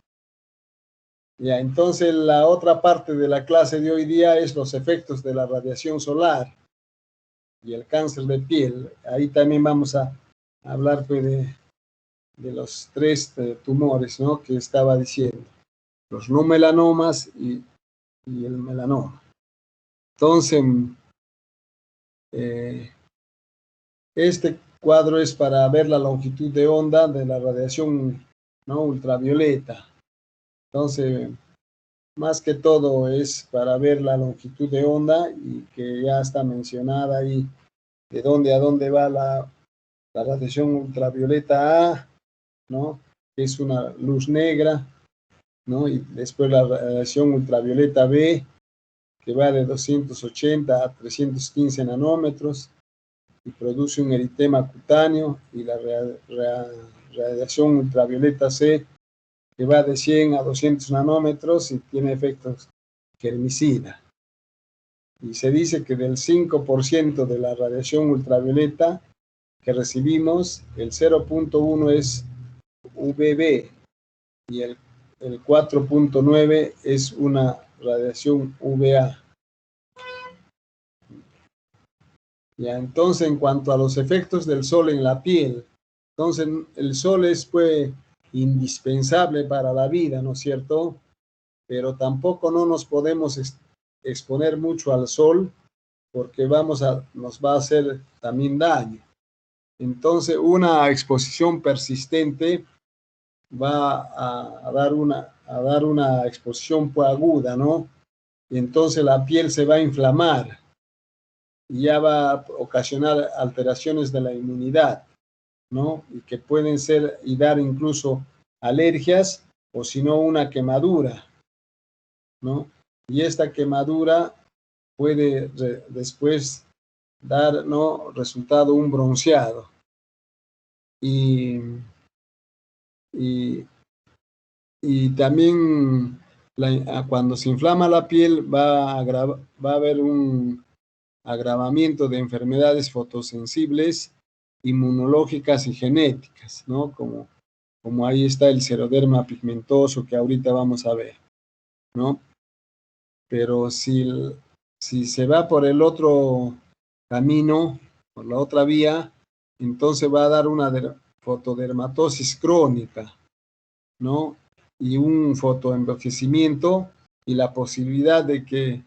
Ya, entonces la otra parte de la clase de hoy día es los efectos de la radiación solar y el cáncer de piel. Ahí también vamos a hablar pues, de los tres tumores, ¿no? Que estaba diciendo, los no melanomas y el melanoma. Entonces, este cuadro es para ver la longitud de onda de la radiación, ¿no? Ultravioleta. Entonces, más que todo es para ver la longitud de onda y que ya está mencionada ahí de dónde a dónde va la radiación ultravioleta A, ¿no? Que es una luz negra, ¿no? Y después la radiación ultravioleta B, que va de 280 a 315 nanómetros y produce un eritema cutáneo, y la radiación ultravioleta C, que va de 100 a 200 nanómetros y tiene efectos germicida. Y se dice que del 5% de la radiación ultravioleta que recibimos, el 0.1 es UVB y el 4.9 es una radiación UVA. Ya, entonces, en cuanto a los efectos del sol en la piel, entonces el sol es pues indispensable para la vida, ¿no es cierto? Pero tampoco no nos podemos exponer mucho al sol porque nos va a hacer también daño. Entonces, una exposición persistente va a dar una exposición pues, aguda, ¿no? Y entonces la piel se va a inflamar y ya va a ocasionar alteraciones de la inmunidad, ¿no? Y que pueden ser y dar incluso alergias o si no una quemadura, ¿no? Y esta quemadura puede después dar, ¿no? Resultado un bronceado. Y, y, y también cuando se inflama la piel va a haber un agravamiento de enfermedades fotosensibles, inmunológicas y genéticas, ¿no? Como ahí está el xeroderma pigmentoso que ahorita vamos a ver, ¿no? Pero si se va por el otro camino, por la otra vía, entonces va a dar una fotodermatosis crónica, ¿no? y un fotoenvejecimiento y la posibilidad de que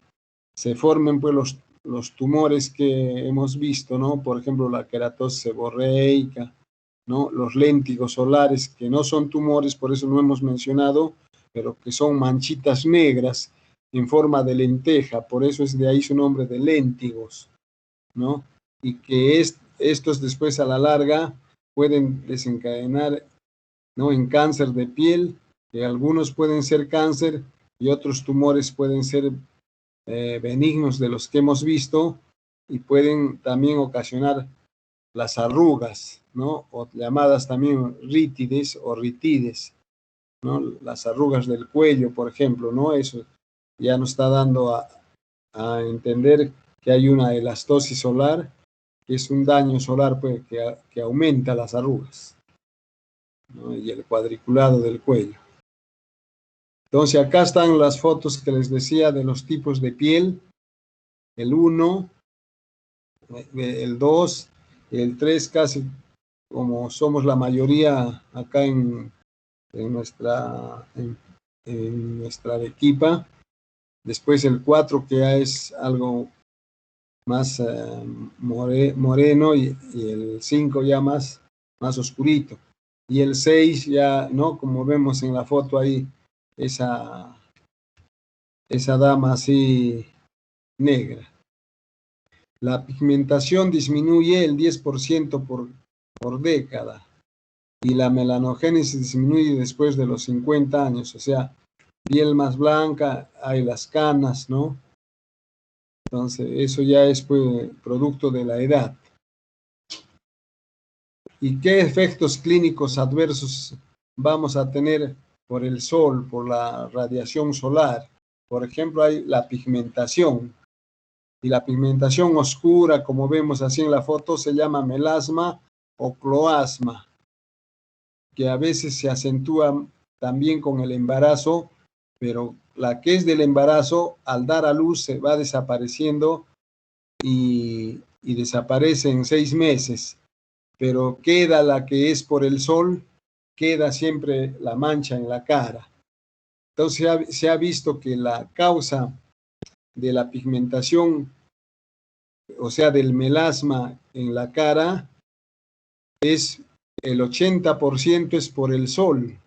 se formen pues los tumores que hemos visto, ¿no? Por ejemplo, la queratosis seborreica, ¿no? Los léntigos solares, que no son tumores, por eso no hemos mencionado, pero que son manchitas negras en forma de lenteja, por eso es de ahí su nombre de léntigos, ¿no? Y que estos después a la larga pueden desencadenar, ¿no? En cáncer de piel, que algunos pueden ser cáncer y otros tumores pueden ser benignos de los que hemos visto y pueden también ocasionar las arrugas, ¿no? O llamadas también rítides o ritides, ¿no? Las arrugas del cuello, por ejemplo, ¿no? Eso ya nos está dando a entender que hay una elastosis solar, que es un daño solar pues, que aumenta las arrugas, ¿no? Y el cuadriculado del cuello. Entonces acá están las fotos que les decía de los tipos de piel, el 1, el 2, el 3 casi como somos la mayoría acá en nuestra Arequipa. Después el 4 que ya es algo más moreno y el 5 ya más oscurito. Y el 6 ya, ¿no? Como vemos en la foto ahí, esa dama así negra. La pigmentación disminuye el 10% por década y la melanogénesis disminuye después de los 50 años, o sea, piel más blanca, hay las canas, ¿no? Entonces, eso ya es pues, producto de la edad. ¿Y qué efectos clínicos adversos vamos a tener por el sol, por la radiación solar? Por ejemplo, hay la pigmentación. Y la pigmentación oscura, como vemos así en la foto, se llama melasma o cloasma, que a veces se acentúa también con el embarazo, pero la que es del embarazo, al dar a luz, se va desapareciendo y desaparece en 6 meses. Pero queda la que es por el sol, queda siempre la mancha en la cara. Entonces se ha visto que la causa de la pigmentación, o sea, del melasma en la cara, es el 80% es por el sol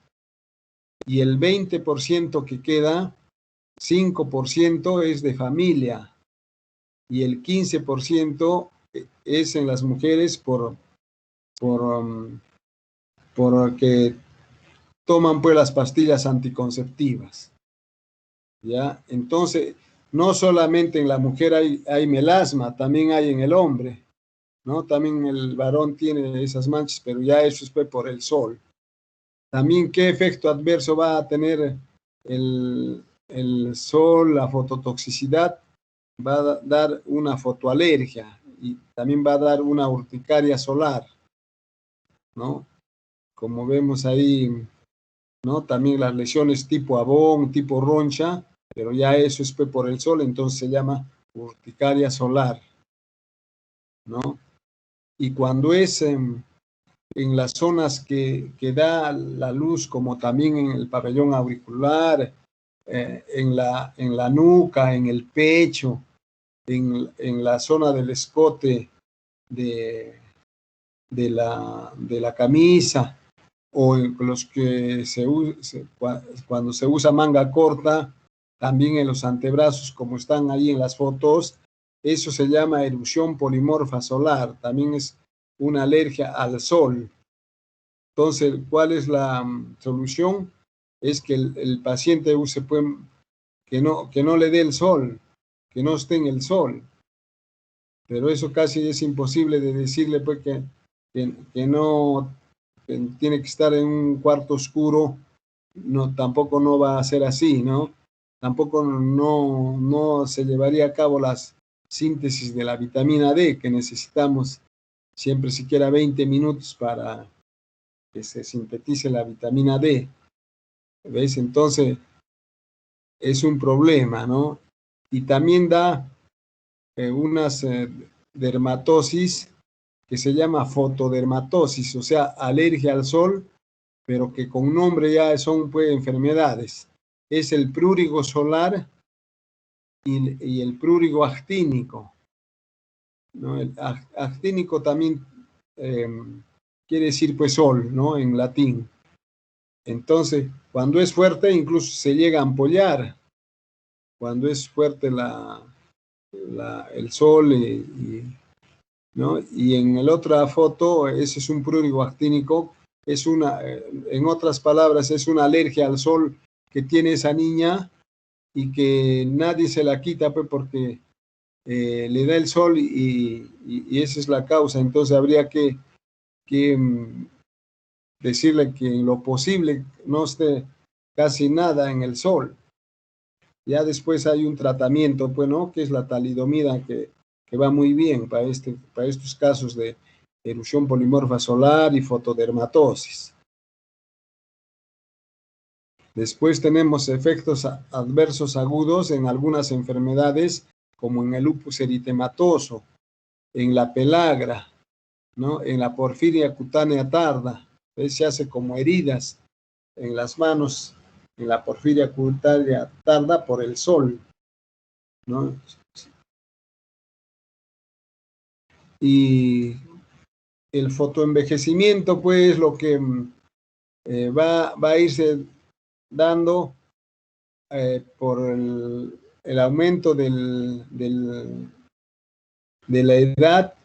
y el 20% que queda, 5% es de familia y el 15% es en las mujeres porque toman pues las pastillas anticonceptivas, ¿ya? Entonces, no solamente en la mujer hay melasma, también hay en el hombre, ¿no? También el varón tiene esas manchas, pero ya eso es pues por el sol. También, ¿qué efecto adverso va a tener el sol, la fototoxicidad? Va a dar una fotoalergia y también va a dar una urticaria solar, ¿no? Como vemos ahí, ¿no? También las lesiones tipo abón, tipo roncha, pero ya eso es por el sol, entonces se llama urticaria solar, ¿no? Y cuando es en las zonas que da la luz, como también en el pabellón auricular, en la nuca, en el pecho, en la zona del escote de la camisa, o en los que cuando se usa manga corta, también en los antebrazos, como están ahí en las fotos, eso se llama erupción polimorfa solar, también es una alergia al sol. Entonces, ¿cuál es la solución? Es que el paciente que no le dé el sol, que no esté en el sol. Pero eso casi es imposible de decirle pues que no que tiene que estar en un cuarto oscuro, no, tampoco no va a ser así, ¿no? Tampoco no se llevaría a cabo las síntesis de la vitamina D, que necesitamos siempre siquiera 20 minutos para que se sintetice la vitamina D. ¿Ves? Entonces, es un problema, ¿no? Y también da unas dermatosis que se llama fotodermatosis, o sea, alergia al sol pero que con nombre ya son pues enfermedades. Es el prurigo solar y el prurigo actínico, ¿no? El actínico también quiere decir pues sol, ¿no? En latín. Entonces, cuando es fuerte, incluso se llega a ampollar. Cuando es fuerte el sol, ¿no? Y en la otra foto, ese es un prurigo actínico, es una, en otras palabras, es una alergia al sol que tiene esa niña y que nadie se la quita pues, porque le da el sol y esa es la causa. Entonces habría que decirle que en lo posible no esté casi nada en el sol. Ya después hay un tratamiento, pues, ¿no? Que es la talidomida, que va muy bien para estos casos de erupción polimorfa solar y fotodermatosis. Después tenemos efectos adversos agudos en algunas enfermedades, como en el lupus eritematoso, en la pelagra, ¿no? En la porfiria cutánea tarda. Se hace como heridas en las manos, en la porfiria cutánea tarda por el sol, ¿no? Y el fotoenvejecimiento, pues, lo que va a irse dando por el aumento de la edad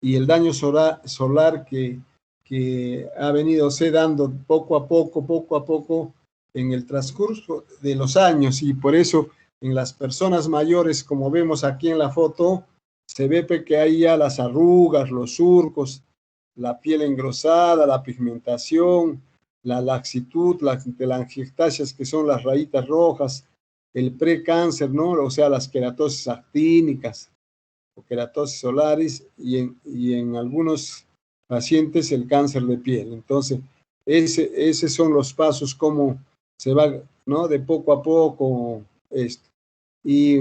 y el daño solar que ha venido se dando poco a poco en el transcurso de los años, y por eso en las personas mayores, como vemos aquí en la foto, se ve que hay ya las arrugas, los surcos, la piel engrosada, la pigmentación, la laxitud, las telangiectasias, que son las rayitas rojas, el precáncer, ¿no? O sea, las queratosis actínicas o queratosis solaris, y en algunos pacientes el cáncer de piel. Entonces, esos son los pasos, como se va, ¿no? De poco a poco esto. Y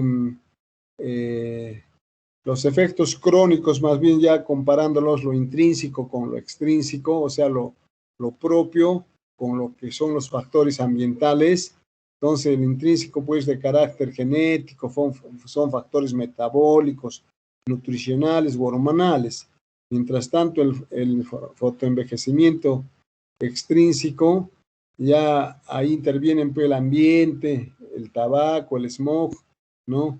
los efectos crónicos, más bien ya comparándolos lo intrínseco con lo extrínseco, o sea, lo propio con lo que son los factores ambientales. Entonces, el intrínseco, pues, de carácter genético, son factores metabólicos, nutricionales o hormonales. Mientras tanto, el fotoenvejecimiento extrínseco, ya ahí intervienen pues, el ambiente, el tabaco, el smog, ¿no?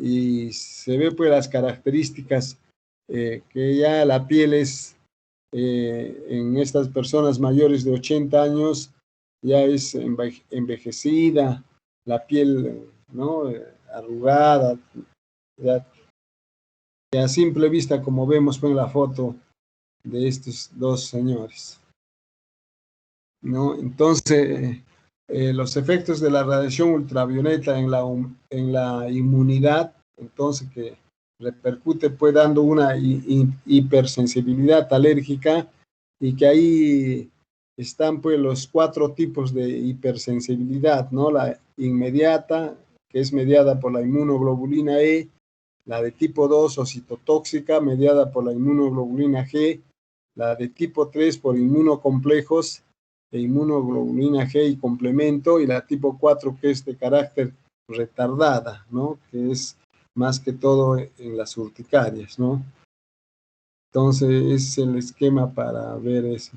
Y se ve pues las características que ya la piel es en estas personas mayores de 80 años ya es envejecida, la piel, ¿no? Arrugada, ya, a simple vista, como vemos pues, en la foto de estos dos señores, ¿no? Entonces, los efectos de la radiación ultravioleta en la inmunidad, entonces que repercute pues dando una hipersensibilidad alérgica, y que ahí están pues los 4 tipos de hipersensibilidad, ¿no? La inmediata, que es mediada por la inmunoglobulina E, la de tipo 2 o citotóxica, mediada por la inmunoglobulina G, la de tipo 3 por inmunocomplejos e inmunoglobulina G y complemento, y la tipo 4 que es de carácter retardada, ¿no? Que es más que todo en las urticarias, ¿no? Entonces, ese es el esquema para ver eso.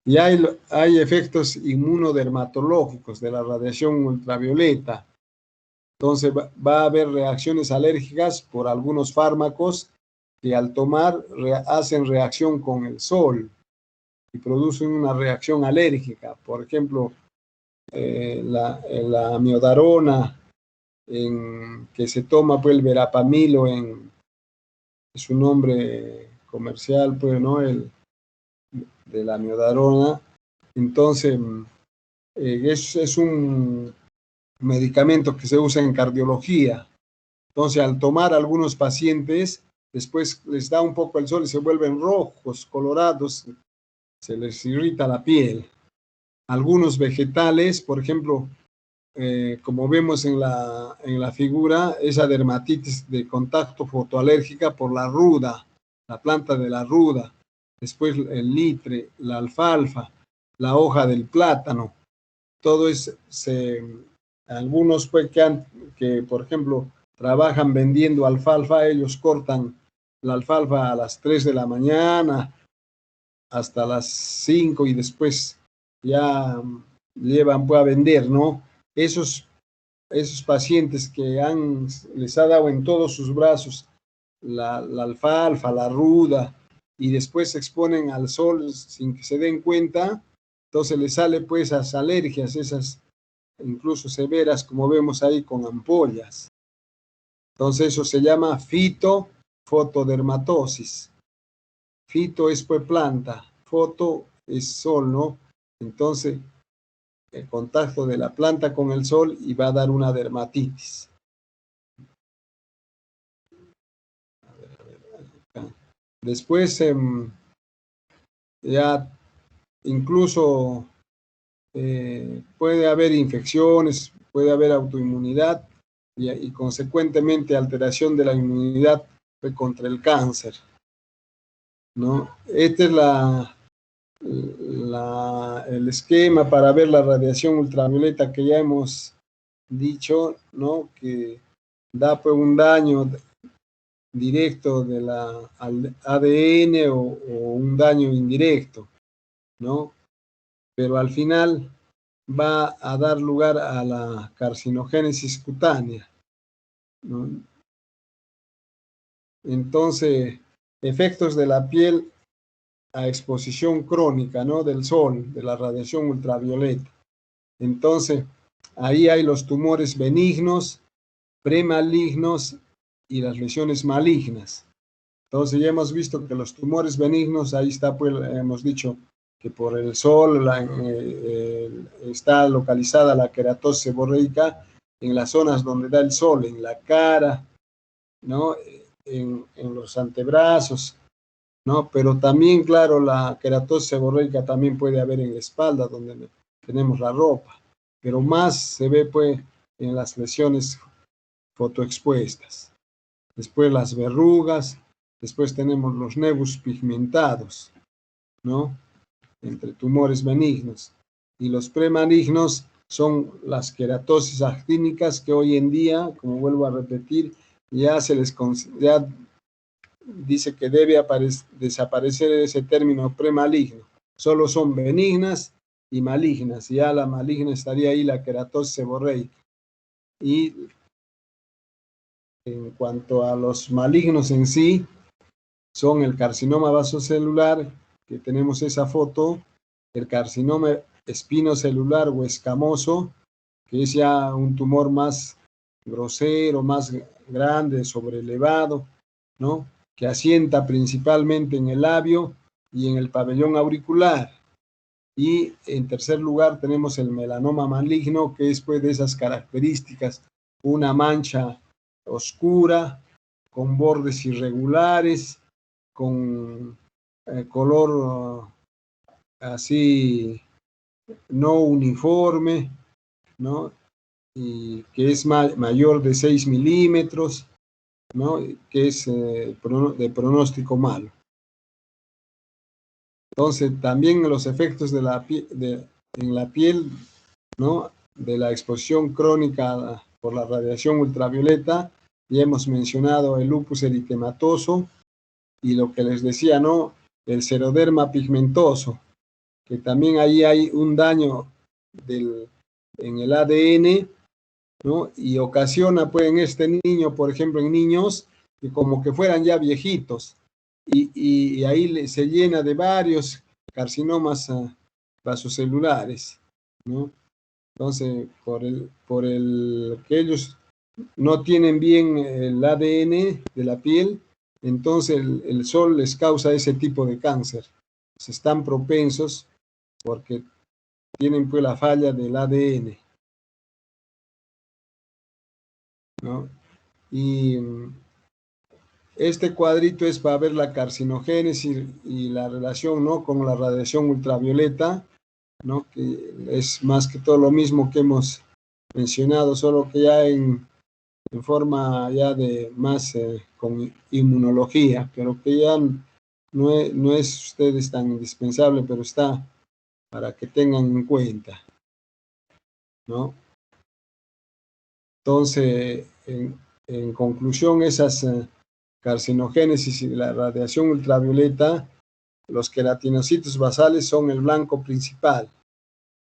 Y hay efectos inmunodermatológicos de la radiación ultravioleta. Entonces, va a haber reacciones alérgicas por algunos fármacos que al tomar hacen reacción con el sol y producen una reacción alérgica. Por ejemplo, la amiodarona, que se toma pues el verapamilo, es su nombre comercial, pues, ¿no? De la amiodarona. Entonces, es un medicamento que se usa en cardiología. Entonces, al tomar algunos pacientes, después les da un poco el sol y se vuelven rojos, colorados, se les irrita la piel. Algunos vegetales, por ejemplo, como vemos en la figura, esa dermatitis de contacto fotoalérgica por la ruda, la planta de la ruda, después el litre, la alfalfa, la hoja del plátano. Todo es, algunos pues que, por ejemplo, trabajan vendiendo alfalfa, ellos cortan la alfalfa a las 3 de la mañana hasta las 5 y después ya llevan pues, a vender, ¿no? Esos pacientes que les ha dado en todos sus brazos la alfalfa, la ruda, y después se exponen al sol sin que se den cuenta, entonces les sale pues esas alergias, esas incluso severas, como vemos ahí con ampollas. Entonces eso se llama fotodermatosis. Fito es pues planta, foto es sol, ¿no? Entonces el contacto de la planta con el sol y va a dar una dermatitis. Después ya incluso puede haber infecciones, puede haber autoinmunidad y consecuentemente alteración de la inmunidad contra el cáncer, ¿no? Este es el esquema para ver la radiación ultravioleta que ya hemos dicho, ¿no? Que da pues un daño directo al ADN o un daño indirecto, ¿no? Pero al final va a dar lugar a la carcinogénesis cutánea, ¿no? Entonces, efectos de la piel a exposición crónica, ¿no? Del sol, de la radiación ultravioleta. Entonces, ahí hay los tumores benignos, premalignos y las lesiones malignas. Entonces, ya hemos visto que los tumores benignos, ahí está, pues, hemos dicho que por el sol está localizada la queratosis seborreica en las zonas donde da el sol, en la cara, ¿no? En los antebrazos, ¿no? Pero también, claro, la queratosis seborreica también puede haber en la espalda, donde tenemos la ropa, pero más se ve, pues, en las lesiones fotoexpuestas. Después las verrugas, después tenemos los nevus pigmentados, ¿no? Entre tumores benignos. Y los premalignos son las queratosis actínicas que hoy en día, como vuelvo a repetir, ya dice que debe desaparecer ese término premaligno. Solo son benignas y malignas. Ya la maligna estaría ahí la queratosis seborreica. Y en cuanto a los malignos en sí, son el carcinoma vasocelular, que tenemos esa foto, el carcinoma espinocelular o escamoso, que es ya un tumor más grosero, más grande, sobrelevado, ¿no? Que asienta principalmente en el labio y en el pabellón auricular. Y en tercer lugar tenemos el melanoma maligno, que es pues de esas características, una mancha oscura, con bordes irregulares, con color así no uniforme, ¿no? Y que es mayor de 6 milímetros, ¿no? Que es de pronóstico malo. Entonces, también los efectos en la piel, ¿no? De la exposición crónica por la radiación ultravioleta, ya hemos mencionado el lupus eritematoso y lo que les decía, ¿no? El xeroderma pigmentoso, que también ahí hay un daño en el ADN, ¿no? Y ocasiona, pues, en este niño, por ejemplo, en niños, que como que fueran ya viejitos, y ahí se llena de varios carcinomas vasocelulares, ¿no? Entonces, por el que ellos no tienen bien el ADN de la piel, entonces el sol les causa ese tipo de cáncer. Se están propensos porque tienen pues la falla del ADN, ¿no? Y este cuadrito es para ver la carcinogénesis y la relación, ¿no? Con la radiación ultravioleta, ¿no? Que es más que todo lo mismo que hemos mencionado, solo que ya en forma ya de más con inmunología, pero que ya no es ustedes tan indispensable, pero está para que tengan en cuenta, ¿no? Entonces, en conclusión, esas carcinogénesis y la radiación ultravioleta, los queratinocitos basales son el blanco principal,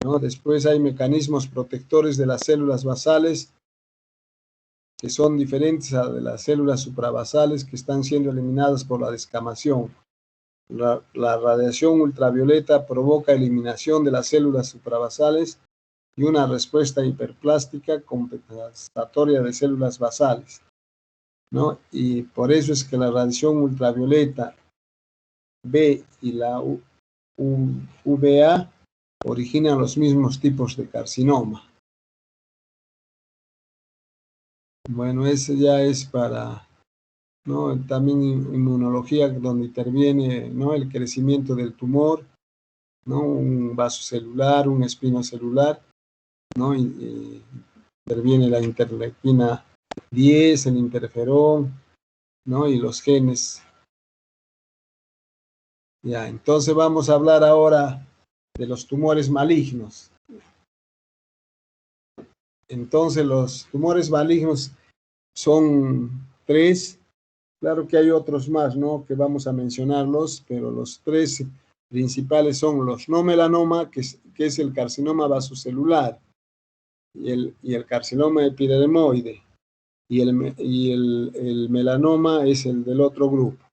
¿no? Después hay mecanismos protectores de las células basales que son diferentes a de las células suprabasales que están siendo eliminadas por la descamación. La radiación ultravioleta provoca eliminación de las células suprabasales y una respuesta hiperplástica compensatoria de células basales, ¿no? Y por eso es que la radiación ultravioleta B y la UVA originan los mismos tipos de carcinoma. Bueno, ese ya es para, ¿no? También inmunología, donde interviene, ¿no? El crecimiento del tumor, ¿no? Un vaso celular, un espinocelular, ¿no? Y interviene la interleuquina 10, el interferón, ¿no? Y los genes. Ya, entonces vamos a hablar ahora de los tumores malignos. Entonces los tumores malignos son 3. Claro que hay otros más, ¿no? Que vamos a mencionarlos, pero los 3 principales son los no melanoma, que es el carcinoma vasocelular, y el carcinoma epidermoide, y el melanoma es el del otro grupo.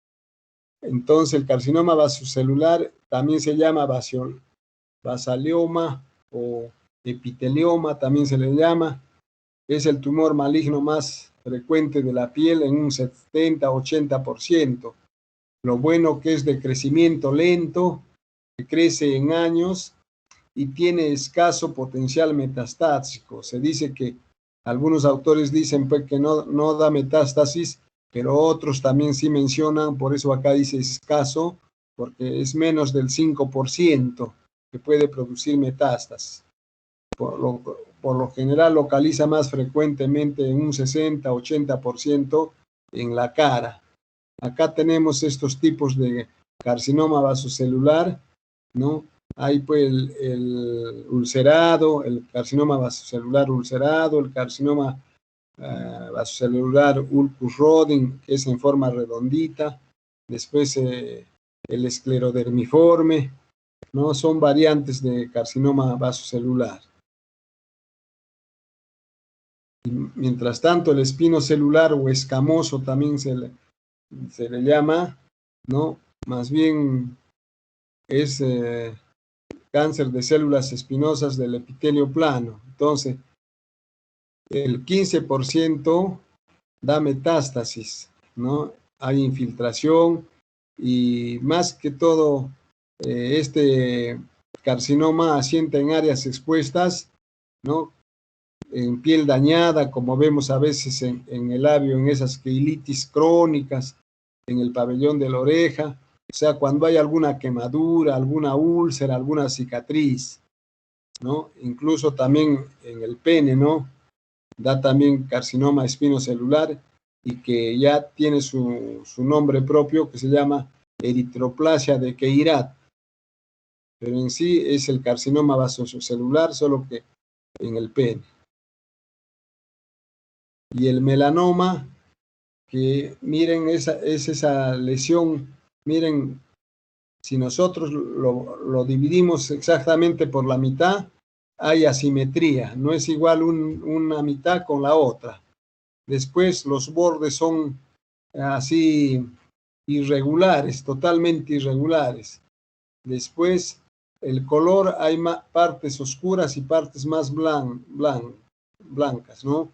Entonces el carcinoma vasocelular también se llama basalioma o epitelioma, también se le llama. Es el tumor maligno más frecuente de la piel en un 70-80%. Lo bueno que es de crecimiento lento, que crece en años y tiene escaso potencial metastásico. Se dice que algunos autores dicen pues, que no da metástasis, pero otros también sí mencionan, por eso acá dice escaso, porque es menos del 5% que puede producir metástasis. Por lo general localiza más frecuentemente en un 60-80% en la cara. Acá tenemos estos tipos de carcinoma vasocelular, ¿no? Hay pues el ulcerado, el carcinoma vasocelular ulcerado, el carcinoma vasocelular ulcus rodin, que es en forma redondita, después el esclerodermiforme, ¿no? Son variantes de carcinoma vasocelular. Y mientras tanto, el espinocelular o escamoso también se le llama, ¿no? Más bien es cáncer de células espinosas del epitelio plano. Entonces, el 15% da metástasis, ¿no? Hay infiltración y más que todo, este carcinoma asienta en áreas expuestas, ¿no? En piel dañada, como vemos a veces en el labio, en esas queilitis crónicas, en el pabellón de la oreja, o sea, cuando hay alguna quemadura, alguna úlcera, alguna cicatriz, ¿no? Incluso también en el pene, ¿no? Da también carcinoma espinocelular y que ya tiene su nombre propio, que se llama eritroplasia de Queyrat, pero en sí es el carcinoma vasocelular, solo que en el pene. Y el melanoma, que miren, es esa lesión, miren, si nosotros lo dividimos exactamente por la mitad, hay asimetría, no es igual una mitad con la otra. Después los bordes son así irregulares, totalmente irregulares. Después el color, hay partes oscuras y partes más blancas, ¿no?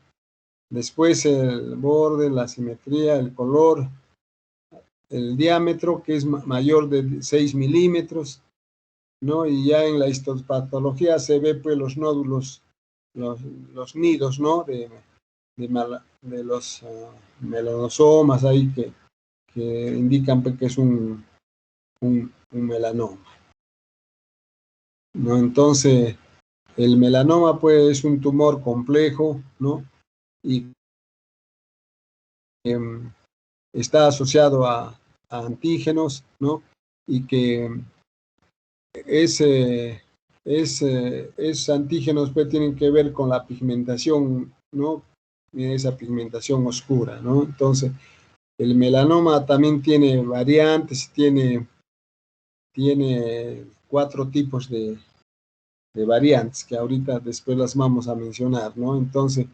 Después el borde, la simetría, el color, el diámetro, que es mayor de 6 milímetros, ¿no? Y ya en la histopatología se ve pues los nódulos, los nidos, ¿no? De los melanosomas ahí que indican pues, que es un melanoma, ¿no? Entonces, el melanoma pues es un tumor complejo, ¿no? Y está asociado a antígenos, ¿no? Y que es esos antígenos pues tienen que ver con la pigmentación, ¿no? Esa pigmentación oscura, ¿no? Entonces, el melanoma también tiene variantes, tiene 4 tipos de variantes que ahorita después las vamos a mencionar, ¿no? Entonces,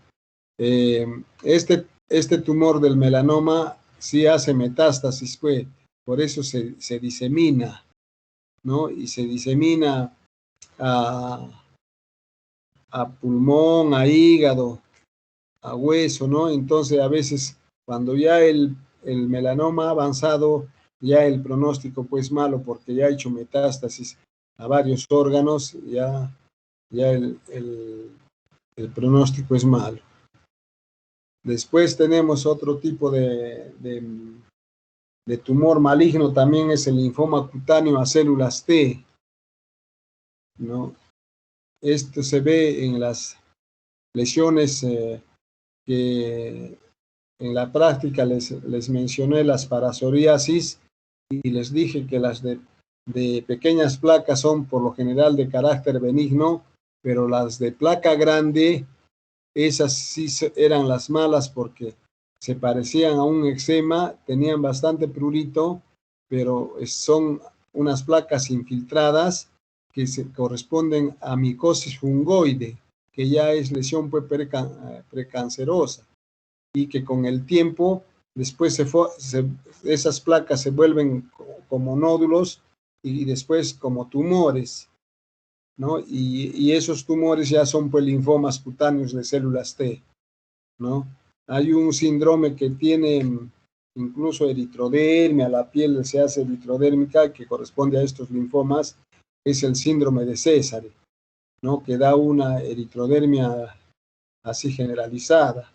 este tumor del melanoma sí hace metástasis, pues, por eso se disemina, ¿no? Y se disemina a pulmón, a hígado, a hueso, ¿no? Entonces, a veces, cuando ya el melanoma ha avanzado, ya el pronóstico, pues, malo, porque ya ha hecho metástasis a varios órganos, ya el pronóstico es malo. Después tenemos otro tipo de tumor maligno, también es el linfoma cutáneo a células T, ¿no? Esto se ve en las lesiones que en la práctica les mencioné, las parasoriasis, y les dije que las de pequeñas placas son por lo general de carácter benigno, pero las de placa grande, esas sí eran las malas porque se parecían a un eczema, tenían bastante prurito, pero son unas placas infiltradas que se corresponden a micosis fungoide, que ya es lesión pues, precancerosa, y que con el tiempo después esas placas se vuelven como nódulos y después como tumores, ¿no? Y esos tumores ya son pues linfomas cutáneos de células T, ¿no? Hay un síndrome que tiene incluso eritrodermia, la piel se hace eritrodérmica, que corresponde a estos linfomas, es el síndrome de César, ¿no? Que da una eritrodermia así generalizada.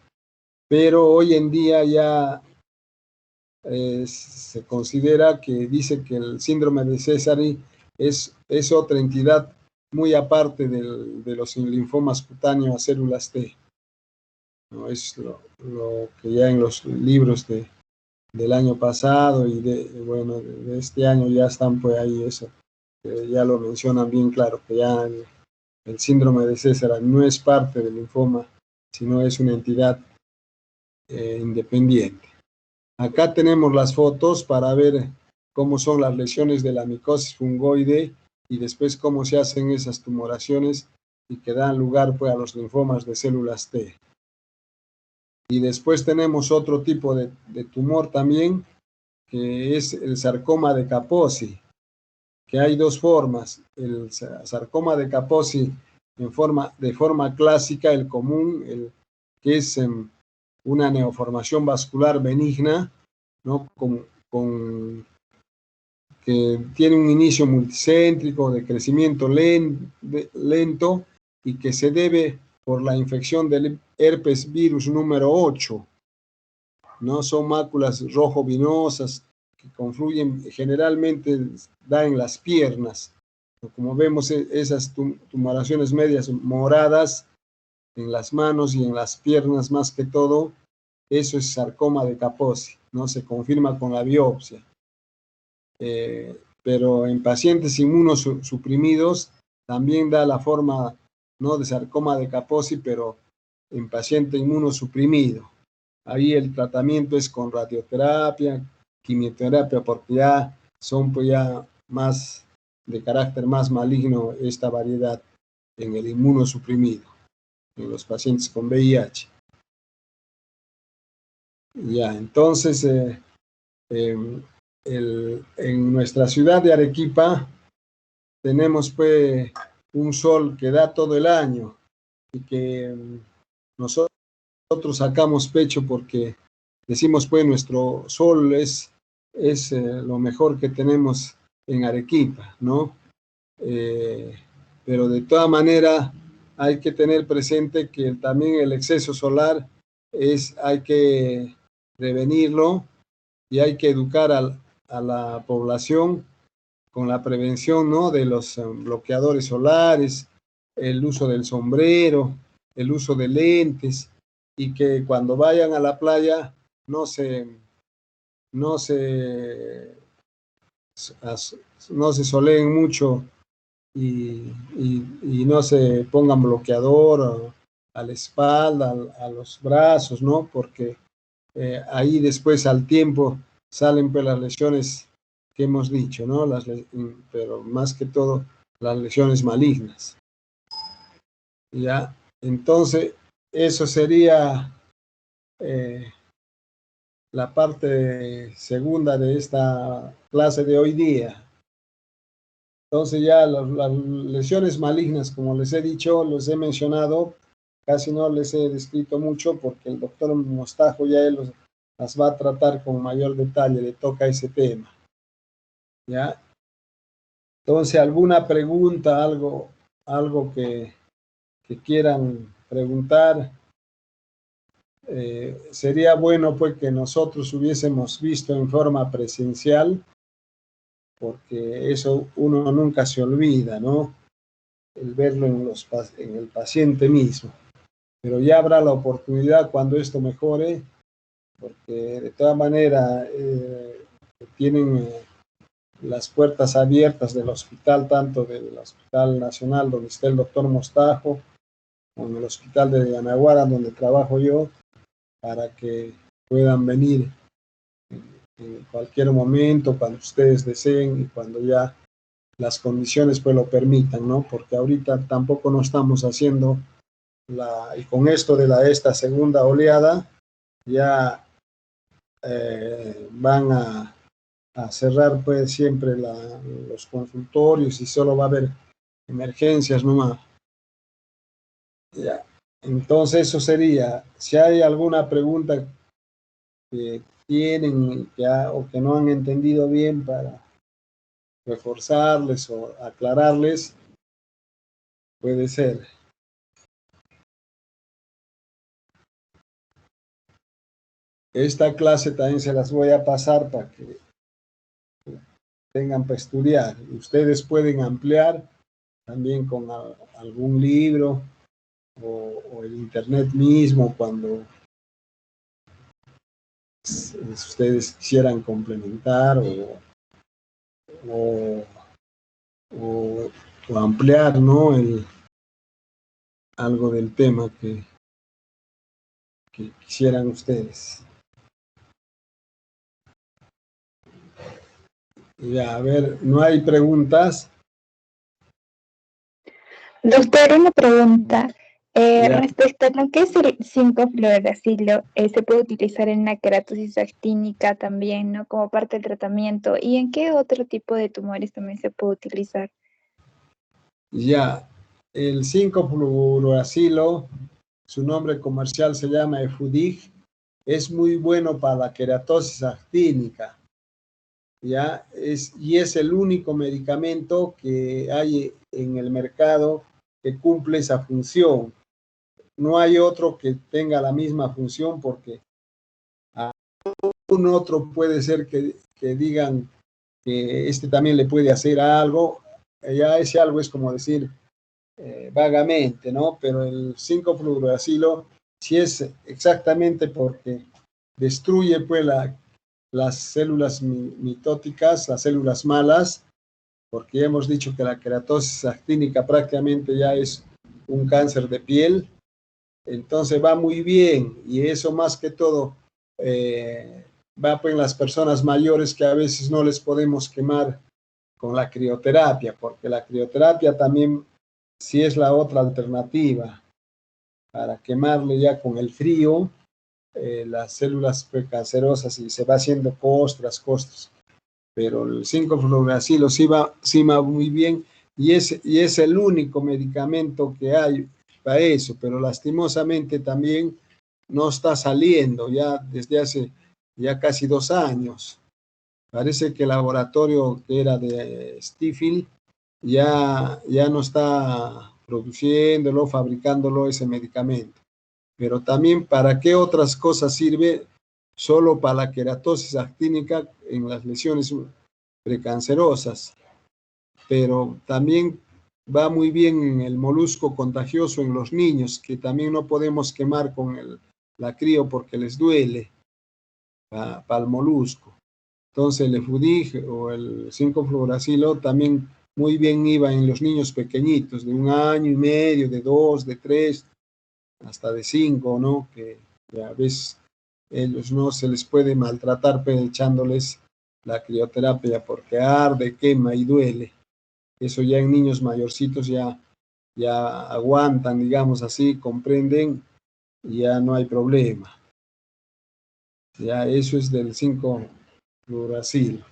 Pero hoy en día ya se considera que dice que el síndrome de Sézary es otra entidad muy aparte de los linfomas cutáneos a células T, ¿no? Es lo que ya en los libros del año pasado y bueno, de este año ya están pues ahí eso, ya lo mencionan bien claro, que ya el síndrome de Sézary no es parte del linfoma, sino es una entidad independiente. Acá tenemos las fotos para ver cómo son las lesiones de la micosis fungoide y después cómo se hacen esas tumoraciones y que dan lugar pues, a los linfomas de células T. Y después tenemos otro tipo de tumor también, que es el sarcoma de Kaposi, que hay 2 formas. El sarcoma de Kaposi de forma clásica, el común, que es una neoformación vascular benigna, ¿no? Que tiene un inicio multicéntrico de crecimiento lento y que se debe por la infección del herpes virus número 8, ¿no? Son máculas rojo-vinosas que confluyen, generalmente da en las piernas. Como vemos, esas tumoraciones medias moradas en las manos y en las piernas más que todo, eso es sarcoma de Kaposi, ¿no? Se confirma con la biopsia. Pero en pacientes inmunosuprimidos también da la forma, ¿no? de sarcoma de Kaposi, pero en paciente inmunosuprimido. Ahí el tratamiento es con radioterapia, quimioterapia, porque ya son pues ya más de carácter más maligno esta variedad en el inmunosuprimido, en los pacientes con VIH. Ya, entonces, en nuestra ciudad de Arequipa tenemos pues un sol que da todo el año y que nosotros sacamos pecho porque decimos pues nuestro sol es lo mejor que tenemos en Arequipa, ¿no? Pero de todas maneras hay que tener presente que también el exceso solar hay que prevenirlo y hay que educar a la población con la prevención, ¿no? de los bloqueadores solares, el uso del sombrero, el uso de lentes, y que cuando vayan a la playa no se soleen mucho y no se pongan bloqueador a la espalda, a los brazos, ¿no? Porque ahí después al tiempo salen pues las lesiones que hemos dicho, ¿no? Pero más que todo las lesiones malignas. ¿Ya? Entonces, eso sería la parte segunda de esta clase de hoy día. Entonces ya las lesiones malignas, como les he dicho, les he mencionado, casi no les he descrito mucho porque el doctor Mostajo ya él las va a tratar con mayor detalle, le toca ese tema. ¿Ya? Entonces, ¿alguna pregunta, algo que quieran preguntar? Sería bueno pues que nosotros hubiésemos visto en forma presencial, porque eso uno nunca se olvida, ¿no? El verlo en el paciente mismo. Pero ya habrá la oportunidad cuando esto mejore, porque de todas maneras tienen las puertas abiertas del hospital, tanto del Hospital Nacional, donde está el doctor Mostajo, como en el Hospital de Yanaguara, donde trabajo yo, para que puedan venir en cualquier momento, cuando ustedes deseen y cuando ya las condiciones pues lo permitan, ¿no? Porque ahorita tampoco no estamos haciendo y con esto de esta segunda oleada, ya van a cerrar pues siempre los consultorios y solo va a haber emergencias nomás. Ya. Entonces eso sería, si hay alguna pregunta que tienen o que no han entendido bien para reforzarles o aclararles, puede ser. Esta clase también se las voy a pasar para que tengan para estudiar. Ustedes pueden ampliar también con algún libro o el internet mismo cuando ustedes quisieran complementar o ampliar, ¿no? Algo del tema que quisieran ustedes. Ya, a ver, ¿no hay preguntas? Doctor, una pregunta. Respecto a lo que es el 5-fluoracilo, se puede utilizar en la queratosis actínica también, ¿no? Como parte del tratamiento. ¿Y en qué otro tipo de tumores también se puede utilizar? Ya, el 5-fluoracilo, su nombre comercial se llama Efudig, es muy bueno para la queratosis actínica. ¿Ya? Y es el único medicamento que hay en el mercado que cumple esa función. No hay otro que tenga la misma función porque a un otro puede ser que digan que este también le puede hacer algo. Ya ese algo es como decir vagamente, ¿no? Pero el 5-fluoracilo sí es exactamente porque destruye pues las células mitóticas, las células malas, porque hemos dicho que la queratosis actínica prácticamente ya es un cáncer de piel, entonces va muy bien y eso más que todo va pues en las personas mayores que a veces no les podemos quemar con la crioterapia, porque la crioterapia también sí es la otra alternativa para quemarle ya con el frío las células precancerosas y se va haciendo costras, pero el 5-fluoracilo sí va muy bien y es el único medicamento que hay para eso, pero lastimosamente también no está saliendo ya desde hace ya casi 2 años. Parece que el laboratorio que era de Stiefel ya no está produciéndolo, fabricándolo ese medicamento. Pero también, ¿para qué otras cosas sirve? Solo para la queratosis actínica en las lesiones precancerosas. Pero también va muy bien en el molusco contagioso en los niños, que también no podemos quemar con la crío porque les duele para el molusco. Entonces el Efudig o el 5-fluoracilo también muy bien iba en los niños pequeñitos, de 1 año y medio, de 2, de 3, hasta de 5, ¿no? Que a veces ellos no se les puede maltratar echándoles la crioterapia porque arde, quema y duele. Eso ya en niños mayorcitos ya aguantan, digamos así, comprenden y ya no hay problema. Ya eso es del 5-fluoracilo.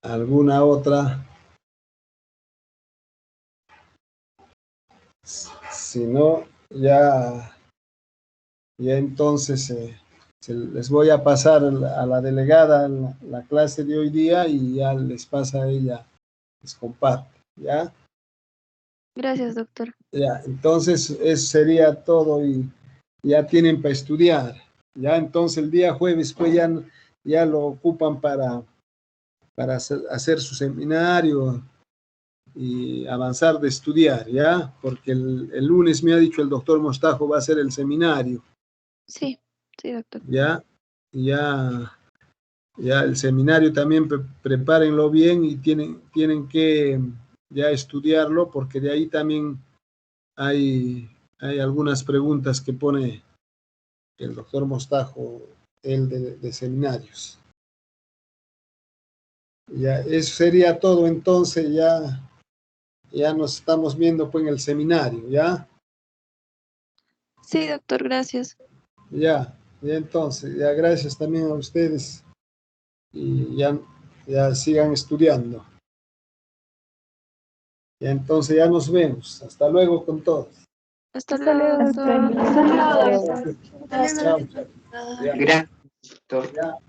¿Alguna otra? Si no, ya entonces les voy a pasar a la delegada la clase de hoy día y ya les pasa a ella, les comparte, ¿ya? Gracias, doctor. Ya, entonces eso sería todo y ya tienen para estudiar, ¿ya? Entonces el día jueves pues ya lo ocupan para hacer su seminario y avanzar de estudiar, ¿ya? Porque el lunes me ha dicho el doctor Mostajo va a hacer el seminario. Sí, doctor. Ya el seminario también prepárenlo bien y tienen que ya estudiarlo porque de ahí también hay algunas preguntas que pone el doctor Mostajo, el de seminarios. Ya, eso sería todo entonces, ya nos estamos viendo pues en el seminario, ¿ya? Sí, doctor, gracias. Ya entonces, ya gracias también a ustedes y ya sigan estudiando. Ya entonces ya nos vemos. Hasta luego con todos. Hasta luego, doctor. Hasta luego. Chao. Gracias, doctor. Ya.